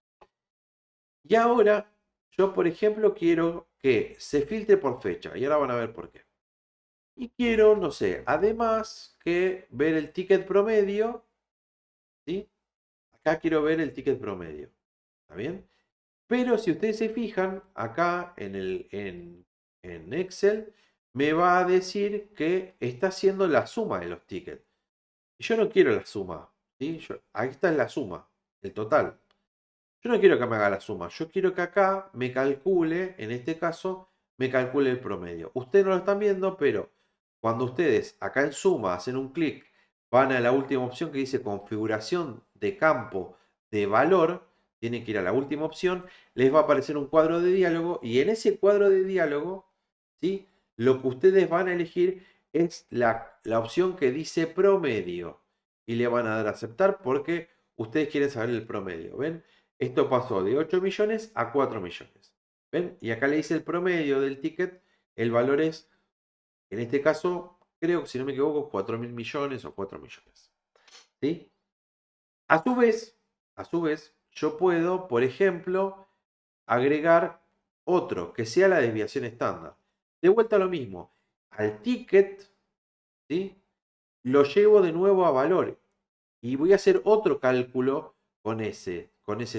Y ahora, yo, por ejemplo, quiero que se filtre por fecha. Y ahora van a ver por qué. Y quiero, no sé, además que ver el ticket promedio. ¿Sí? Acá quiero ver el ticket promedio. ¿Está bien? Pero si ustedes se fijan, acá en Excel, me va a decir que está haciendo la suma de los tickets. Y yo no quiero la suma. ¿Sí? Ahí está la suma, el total. Yo no quiero que me haga la suma, yo quiero que acá me calcule, en este caso, me calcule el promedio. Ustedes no lo están viendo, pero cuando ustedes acá en suma hacen un clic, van a la última opción que dice configuración de campo de valor, tienen que ir a la última opción, les va a aparecer un cuadro de diálogo y en ese cuadro de diálogo, ¿sí?, lo que ustedes van a elegir es la opción que dice promedio y le van a dar a aceptar porque ustedes quieren saber el promedio. ¿Ven? Esto pasó de 8 millones a 4 millones. ¿Ven? Y acá le dice el promedio del ticket. El valor es, en este caso, creo que si no me equivoco, 4.000 millones o 4 millones. ¿Sí? A su vez, yo puedo, por ejemplo, agregar otro, que sea la desviación estándar. De vuelta a lo mismo. Al ticket, ¿sí?, lo llevo de nuevo a valor. Y voy a hacer otro cálculo con ese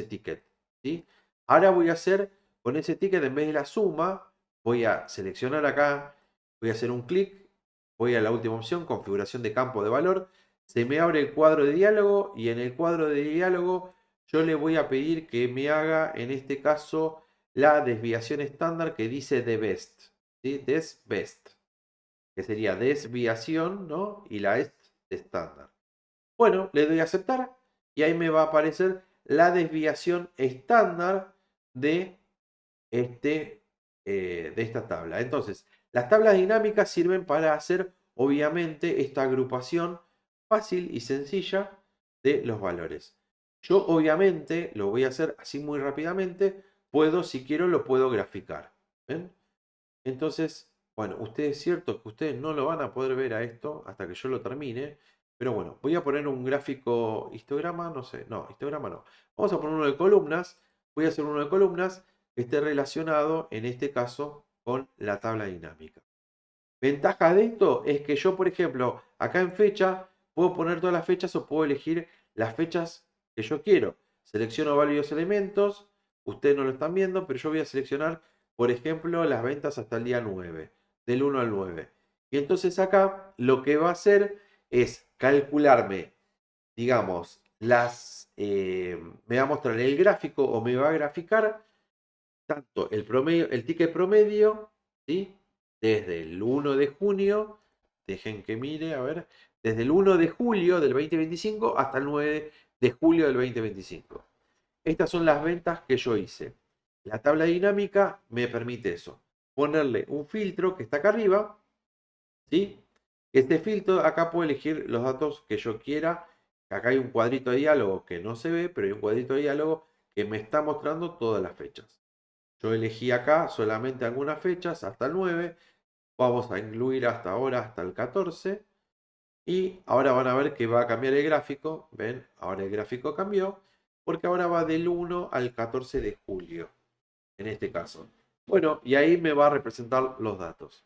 ticket. ¿Sí? Ahora voy a hacer con ese ticket, en vez de la suma, voy a seleccionar acá, voy a hacer un clic, voy a la última opción, configuración de campo de valor, se me abre el cuadro de diálogo y en el cuadro de diálogo yo le voy a pedir que me haga, en este caso, la desviación estándar que dice de best. ¿Sí? Best, que sería desviación, ¿no? Y la est de estándar. Bueno, le doy a aceptar y ahí me va a aparecer la desviación estándar de, de esta tabla. Entonces, las tablas dinámicas sirven para hacer, obviamente, esta agrupación fácil y sencilla de los valores. Yo, obviamente, lo voy a hacer así muy rápidamente. Puedo, si quiero, lo puedo graficar. ¿Ven? Entonces, bueno, ustedes es cierto que ustedes no lo van a poder ver a esto hasta que yo lo termine. Pero bueno, voy a poner un gráfico histograma, no sé, no, histograma no. Vamos a poner uno de columnas. Voy a hacer uno de columnas que esté relacionado, en este caso, con la tabla dinámica. Ventaja de esto es que yo, por ejemplo, acá en fecha, puedo poner todas las fechas o puedo elegir las fechas que yo quiero. Selecciono varios elementos, ustedes no lo están viendo, pero yo voy a seleccionar, por ejemplo, las ventas hasta el día 9, del 1 al 9. Y entonces acá lo que va a hacer es calcularme, digamos, me va a mostrar el gráfico o me va a graficar tanto el promedio, el ticket promedio, ¿sí? Desde el 1 de junio, dejen que mire, a ver, desde el 1 de julio del 2025 hasta el 9 de julio del 2025. Estas son las ventas que yo hice. La tabla dinámica me permite eso, ponerle un filtro que está acá arriba, ¿sí? Este filtro acá puedo elegir los datos que yo quiera. Acá hay un cuadrito de diálogo que no se ve, pero hay un cuadrito de diálogo que me está mostrando todas las fechas. Yo elegí acá solamente algunas fechas hasta el 9. Vamos a incluir hasta ahora, hasta el 14. Y ahora van a ver que va a cambiar el gráfico. ¿Ven? Ahora el gráfico cambió. Porque ahora va del 1 al 14 de julio. En este caso. Bueno, y ahí me va a representar los datos.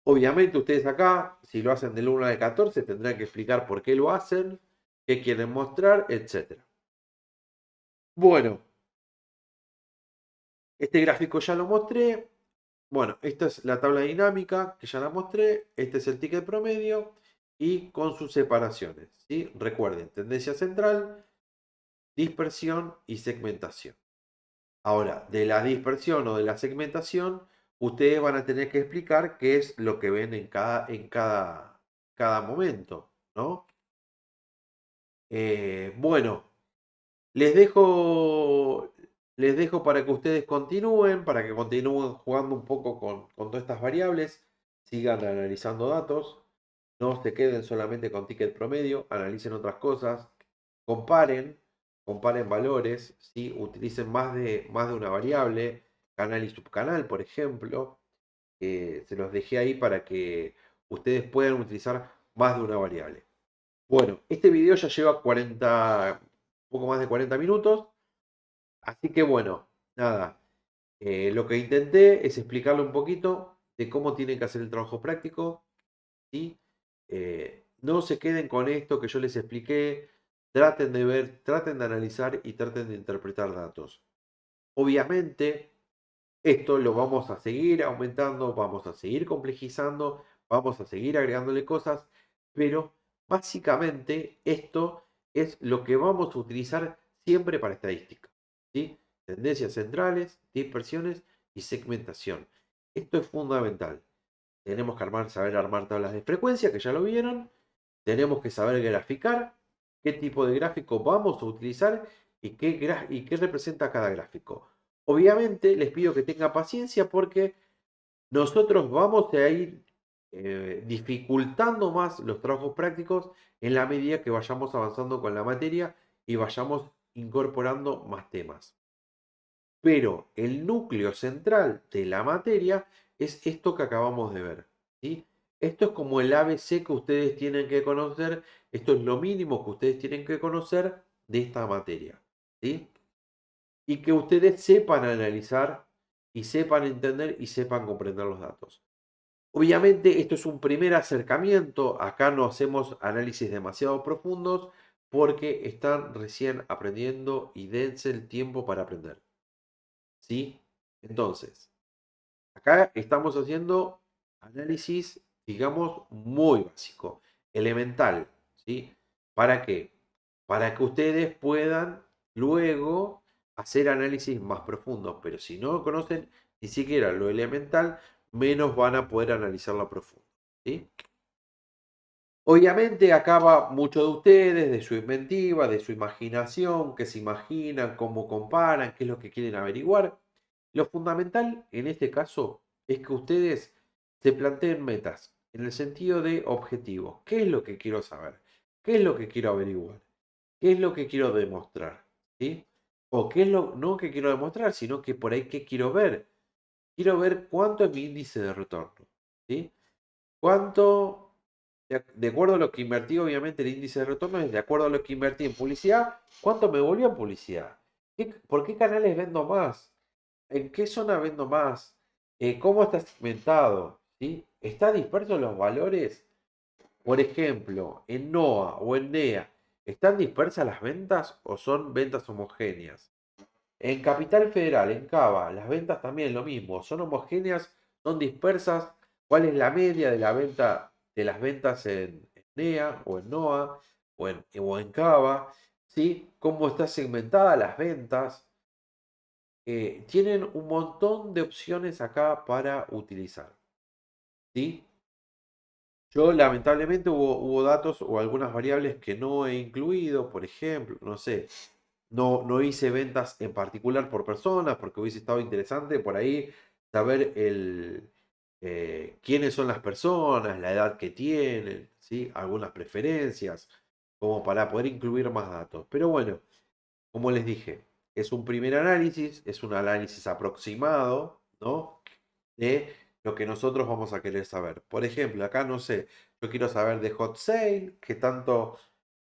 Obviamente ustedes acá, si lo hacen del 1 al 14, tendrán que explicar por qué lo hacen, qué quieren mostrar, etc. Bueno, este gráfico ya lo mostré. Bueno, esta es la tabla dinámica que ya la mostré. Este es el ticket promedio y con sus separaciones. ¿Sí? Recuerden, tendencia central, dispersión y segmentación. Ahora, de la dispersión o de la segmentación, ustedes van a tener que explicar qué es lo que ven en cada momento, ¿no? Bueno, les dejo, les dejo para que ustedes continúen, para que continúen jugando un poco con todas estas variables, sigan analizando datos, no se queden solamente con ticket promedio, analicen otras cosas, comparen, comparen valores, ¿sí? Utilicen más de una variable, canal y subcanal, por ejemplo. Se los dejé ahí para que ustedes puedan utilizar más de una variable. Bueno, este video ya lleva 40, poco más de 40 minutos. Así que bueno, nada. Lo que intenté es explicarle un poquito de cómo tienen que hacer el trabajo práctico. ¿Sí? No se queden con esto que yo les expliqué. Traten de ver, traten de analizar y traten de interpretar datos. Obviamente, esto lo vamos a seguir aumentando, vamos a seguir complejizando, vamos a seguir agregándole cosas, pero básicamente esto es lo que vamos a utilizar siempre para estadística. ¿Sí? Tendencias centrales, dispersiones y segmentación. Esto es fundamental. Tenemos que saber armar tablas de frecuencia, que ya lo vieron. Tenemos que saber graficar, qué tipo de gráfico vamos a utilizar y qué representa cada gráfico. Obviamente les pido que tengan paciencia porque nosotros vamos a ir dificultando más los trabajos prácticos en la medida que vayamos avanzando con la materia y vayamos incorporando más temas. Pero el núcleo central de la materia es esto que acabamos de ver. ¿Sí? Esto es como el ABC que ustedes tienen que conocer. Esto es lo mínimo que ustedes tienen que conocer de esta materia. ¿Sí? Y que ustedes sepan analizar y sepan entender y sepan comprender los datos. Obviamente esto es un primer acercamiento. Acá no hacemos análisis demasiado profundos porque están recién aprendiendo y dense el tiempo para aprender. ¿Sí? Entonces, acá estamos haciendo análisis, digamos, muy básico, elemental, ¿sí? ¿Para qué? Para que ustedes puedan luego hacer análisis más profundos, pero si no conocen ni siquiera lo elemental, menos van a poder analizar lo profundo, ¿sí? Obviamente acá va mucho de ustedes, de su inventiva, de su imaginación, qué se imaginan, cómo comparan, qué es lo que quieren averiguar. Lo fundamental en este caso es que ustedes se planteen metas en el sentido de objetivos. ¿Qué es lo que quiero saber? ¿Qué es lo que quiero averiguar? ¿Qué es lo que quiero demostrar? ¿Sí? O qué es lo no que quiero demostrar, sino que por ahí qué quiero ver. Quiero ver cuánto es mi índice de retorno. ¿Sí? ¿Cuánto, de acuerdo a lo que invertí, obviamente el índice de retorno es de acuerdo a lo que invertí en publicidad, cuánto me volvió en publicidad? ¿Por qué canales vendo más? ¿En qué zona vendo más? ¿Cómo está segmentado? ¿Sí? ¿Está disperso los valores? Por ejemplo, en NOA o en NEA, ¿están dispersas las ventas o son ventas homogéneas? En Capital Federal, en Cava, las ventas también lo mismo, son homogéneas, son dispersas. ¿Cuál es la media de la venta de las ventas en NEA o en NOA o en Cava? ¿Sí? ¿Cómo está segmentada las ventas? Tienen un montón de opciones acá para utilizar. ¿Sí? Yo lamentablemente hubo datos o algunas variables que no he incluido, por ejemplo, no sé, no hice ventas en particular por personas porque hubiese estado interesante por ahí saber quiénes son las personas, la edad que tienen, ¿sí? Algunas preferencias, como para poder incluir más datos. Pero bueno, como les dije, es un primer análisis, es un análisis aproximado, ¿no? De lo que nosotros vamos a querer saber. Por ejemplo, acá no sé, yo quiero saber de Hot Sale, qué tanto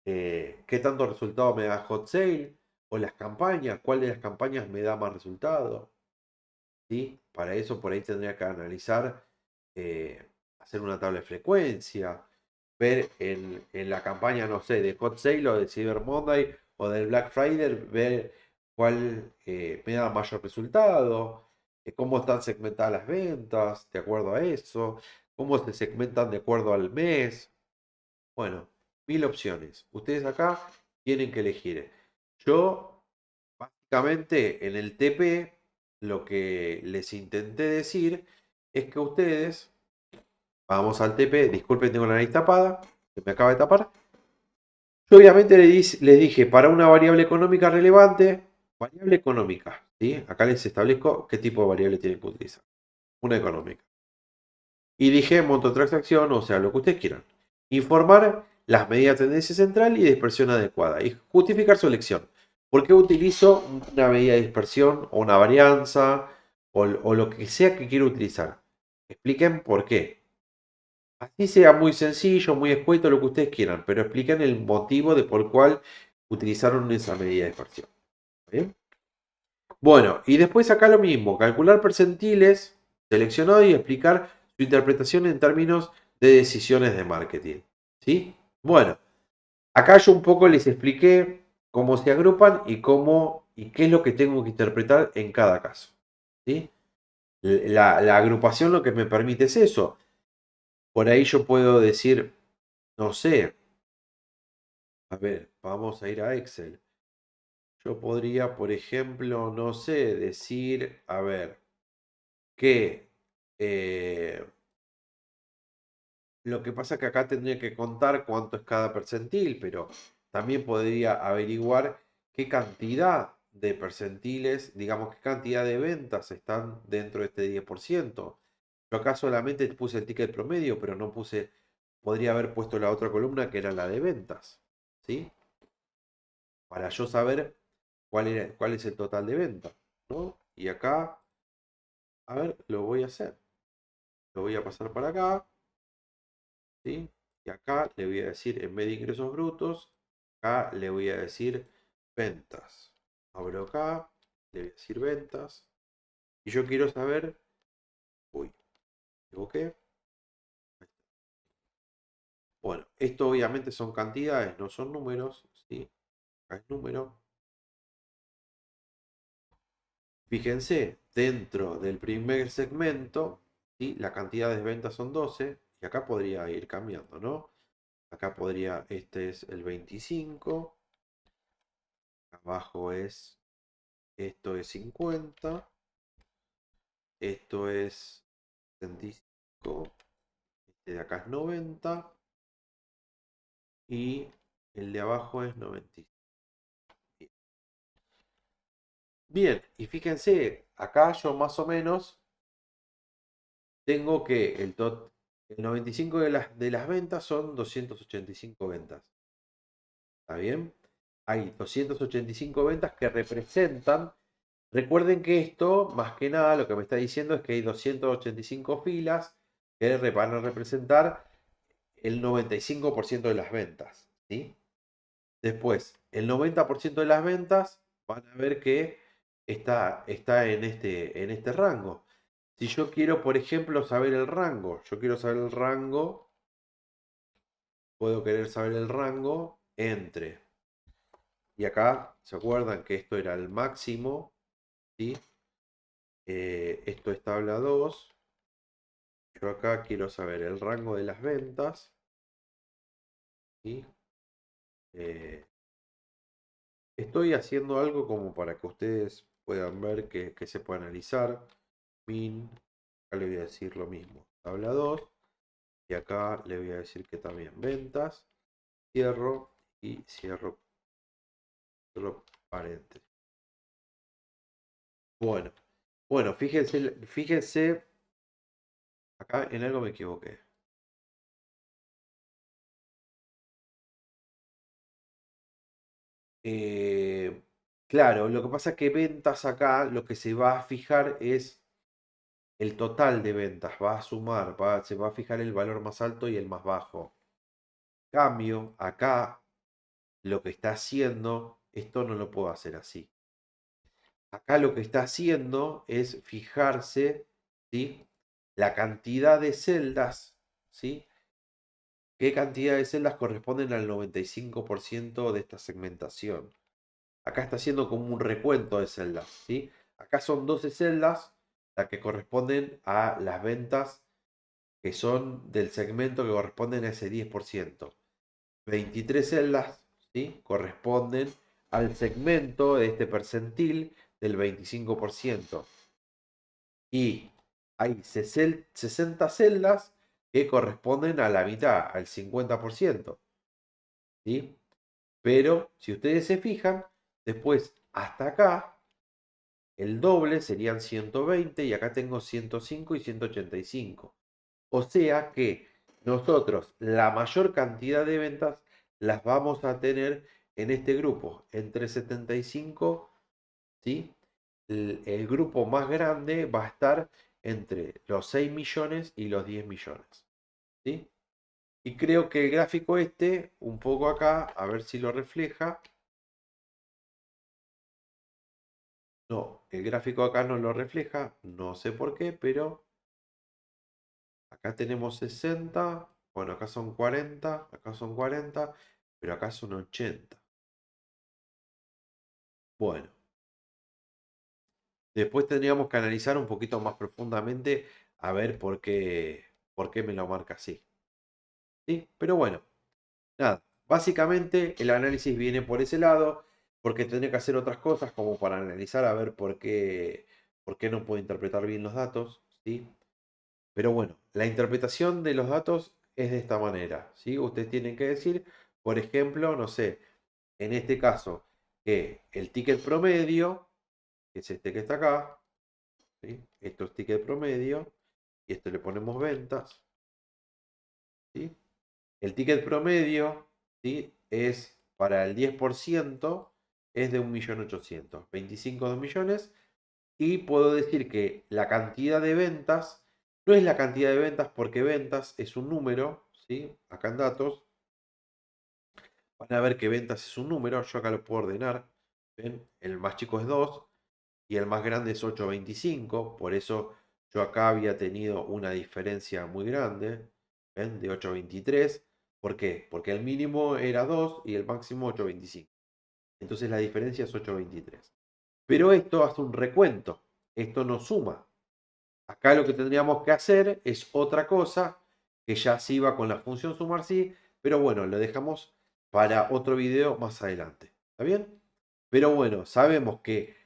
resultado me da Hot Sale, o las campañas, cuál de las campañas me da más resultado. ¿Sí? Para eso por ahí tendría que analizar, hacer una tabla de frecuencia, ver en la campaña, no sé, de Hot Sale o de Cyber Monday o del Black Friday, ver cuál me da mayor resultado, cómo están segmentadas las ventas de acuerdo a eso, cómo se segmentan de acuerdo al mes. Bueno, 1000 opciones. Ustedes acá tienen que elegir. Yo, básicamente, en el TP, lo que les intenté decir es que ustedes, vamos al TP, disculpen, tengo la nariz tapada, se me acaba de tapar. Yo obviamente les dije, para una variable económica relevante, variable económica, ¿sí? Acá les establezco qué tipo de variable tienen que utilizar. Una económica. Y dije monto de transacción, o sea, lo que ustedes quieran. Informar las medidas de tendencia central y dispersión adecuada. Y justificar su elección. ¿Por qué utilizo una medida de dispersión o una varianza o lo que sea que quiero utilizar? Expliquen por qué. Así sea muy sencillo, muy escueto, lo que ustedes quieran, pero expliquen el motivo de por cuál utilizaron esa medida de dispersión. ¿Bien? Bueno, y después acá lo mismo, calcular percentiles, seleccionado y explicar su interpretación en términos de decisiones de marketing. ¿Sí? Bueno, acá yo un poco les expliqué cómo se agrupan y qué es lo que tengo que interpretar en cada caso. ¿Sí? La agrupación lo que me permite es eso. Por ahí yo puedo decir, no sé, a ver, vamos a ir a Excel. Yo podría, por ejemplo, no sé, decir, a ver, que lo que pasa es que acá tendría que contar cuánto es cada percentil, pero también podría averiguar qué cantidad de percentiles, digamos, qué cantidad de ventas están dentro de este 10%. Yo acá solamente puse el ticket promedio, pero no puse, podría haber puesto la otra columna que era la de ventas, ¿sí? Para yo saber cuál es el total de ventas, ¿no? Y acá, a ver, lo voy a hacer. Lo voy a pasar para acá. ¿Sí? Y acá le voy a decir, en vez de ingresos brutos, acá le voy a decir ventas. Abro acá, le voy a decir ventas. Y yo quiero saber, uy, me equivoqué. Bueno, esto obviamente son cantidades, no son números, ¿sí? Acá es número. Fíjense, dentro del primer segmento, ¿sí? La cantidad de ventas son 12, y acá podría ir cambiando, ¿no? Acá podría, este es el 25, abajo esto es 50, esto es 75, este de acá es 90, y el de abajo es 95. Bien, y fíjense, acá yo más o menos tengo que el 95 de las ventas son 285 ventas. ¿Está bien? Hay 285 ventas que representan. Recuerden que esto, más que nada, lo que me está diciendo es que hay 285 filas que van a representar el 95% de las ventas. ¿Sí? Después, el 90% de las ventas van a ver que está en este rango. Si yo quiero, por ejemplo, saber el rango, yo quiero saber el rango, puedo querer saber el rango entre, y acá, ¿se acuerdan que esto era el máximo? ¿Sí? Esto es tabla 2. Yo acá quiero saber el rango de las ventas. ¿Sí? Eh, Estoy haciendo algo como para que ustedes puedan ver que se puede analizar. Min, acá le voy a decir lo mismo, tabla 2. Y acá le voy a decir que también ventas. Cierro y cierro paréntesis. Bueno, bueno, fíjense, acá en algo me equivoqué. Eh, claro, lo que pasa es que ventas acá, lo que se va a fijar es el total de ventas, va a sumar, se va a fijar el valor más alto y el más bajo. Cambio, acá lo que está haciendo, esto no lo puedo hacer así. Acá lo que está haciendo es fijarse, ¿sí? La cantidad de celdas, ¿sí? ¿Qué cantidad de celdas corresponden al 95% de esta segmentación? Acá está haciendo como un recuento de celdas, ¿sí? Acá son 12 celdas las que corresponden a las ventas que son del segmento que corresponden a ese 10%. 23 celdas, ¿sí? Corresponden al segmento de este percentil del 25%. Y hay 60 celdas que corresponden a la mitad, al 50%. ¿Sí? Pero si ustedes se fijan, después hasta acá, el doble serían 120 y acá tengo 105 y 185. O sea que nosotros la mayor cantidad de ventas las vamos a tener en este grupo, entre 75, ¿sí? El grupo más grande va a estar entre los 6 millones y los 10 millones. ¿Sí? Y creo que el gráfico este, un poco acá, a ver si lo refleja. No, el gráfico acá no lo refleja, no sé por qué, pero acá tenemos 60, bueno, acá son 40, pero acá son 80. Bueno, después tendríamos que analizar un poquito más profundamente a ver por qué me lo marca así. ¿Sí? Pero bueno, nada, básicamente el análisis viene por ese lado, porque tendría que hacer otras cosas como para analizar a ver por qué no puedo interpretar bien los datos, ¿sí? Pero bueno, la interpretación de los datos es de esta manera, ¿sí? Ustedes tienen que decir, por ejemplo, no sé, en este caso, que el ticket promedio, que es este que está acá, ¿sí? Esto es ticket promedio, y esto le ponemos ventas, ¿sí? El ticket promedio, ¿sí? Es para el 10%, es de 1.800.000, 25 de millones, y puedo decir que la cantidad de ventas no es la cantidad de ventas porque ventas es un número, ¿sí? Acá en datos van a ver que ventas es un número, yo acá lo puedo ordenar, ¿ven? El más chico es 2 y el más grande es 8,25, por eso yo acá había tenido una diferencia muy grande, ¿ven? De 8,23. ¿Por qué? Porque el mínimo era 2 y el máximo 8,25. Entonces la diferencia es 8,23. Pero esto hace un recuento, esto no suma. Acá lo que tendríamos que hacer es otra cosa, que ya sí va con la función sumar sí, pero bueno, lo dejamos para otro video más adelante. ¿Está bien? Pero bueno, sabemos que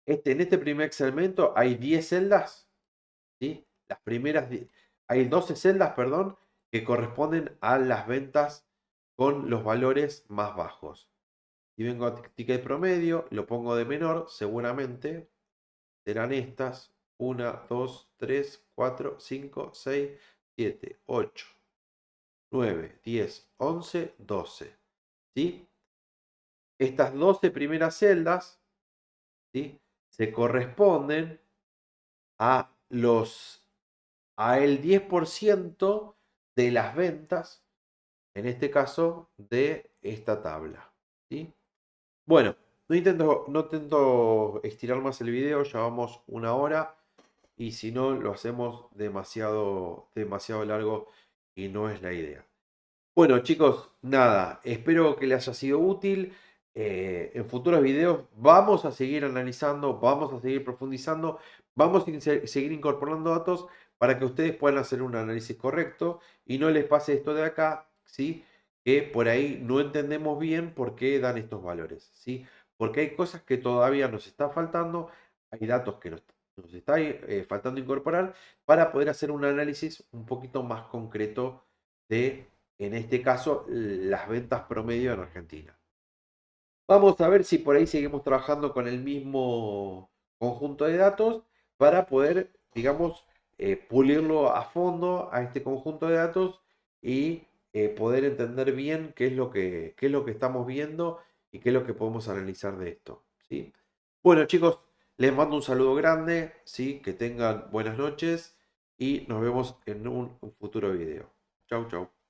en este primer segmento hay 10 celdas, ¿sí? Las primeras, hay 12 celdas, perdón, que corresponden a las ventas con los valores más bajos. Si vengo a ticket promedio, lo pongo de menor, seguramente serán estas: 1, 2, 3, 4, 5, 6, 7, 8, 9, 10, 11, 12. ¿Sí? Estas 12 primeras celdas, ¿sí?, se corresponden a el 10% de las ventas, en este caso, de esta tabla. ¿Sí? Bueno, no intento estirar más el video, ya vamos 1 hora. Y si no, lo hacemos demasiado largo y no es la idea. Bueno, chicos, nada, espero que les haya sido útil. En futuros videos vamos a seguir analizando, vamos a seguir profundizando, vamos a seguir incorporando datos para que ustedes puedan hacer un análisis correcto y no les pase esto de acá, ¿sí? Que por ahí no entendemos bien por qué dan estos valores, ¿sí? Porque hay cosas que todavía nos está faltando, hay datos que nos está faltando incorporar para poder hacer un análisis un poquito más concreto de, en este caso, las ventas promedio en Argentina. Vamos a ver si por ahí seguimos trabajando con el mismo conjunto de datos para poder, digamos, pulirlo a fondo a este conjunto de datos y poder entender bien qué es lo que estamos viendo y qué es lo que podemos analizar de esto, ¿sí? Bueno, chicos, les mando un saludo grande, ¿sí? Que tengan buenas noches y nos vemos en un futuro video. Chau, chau.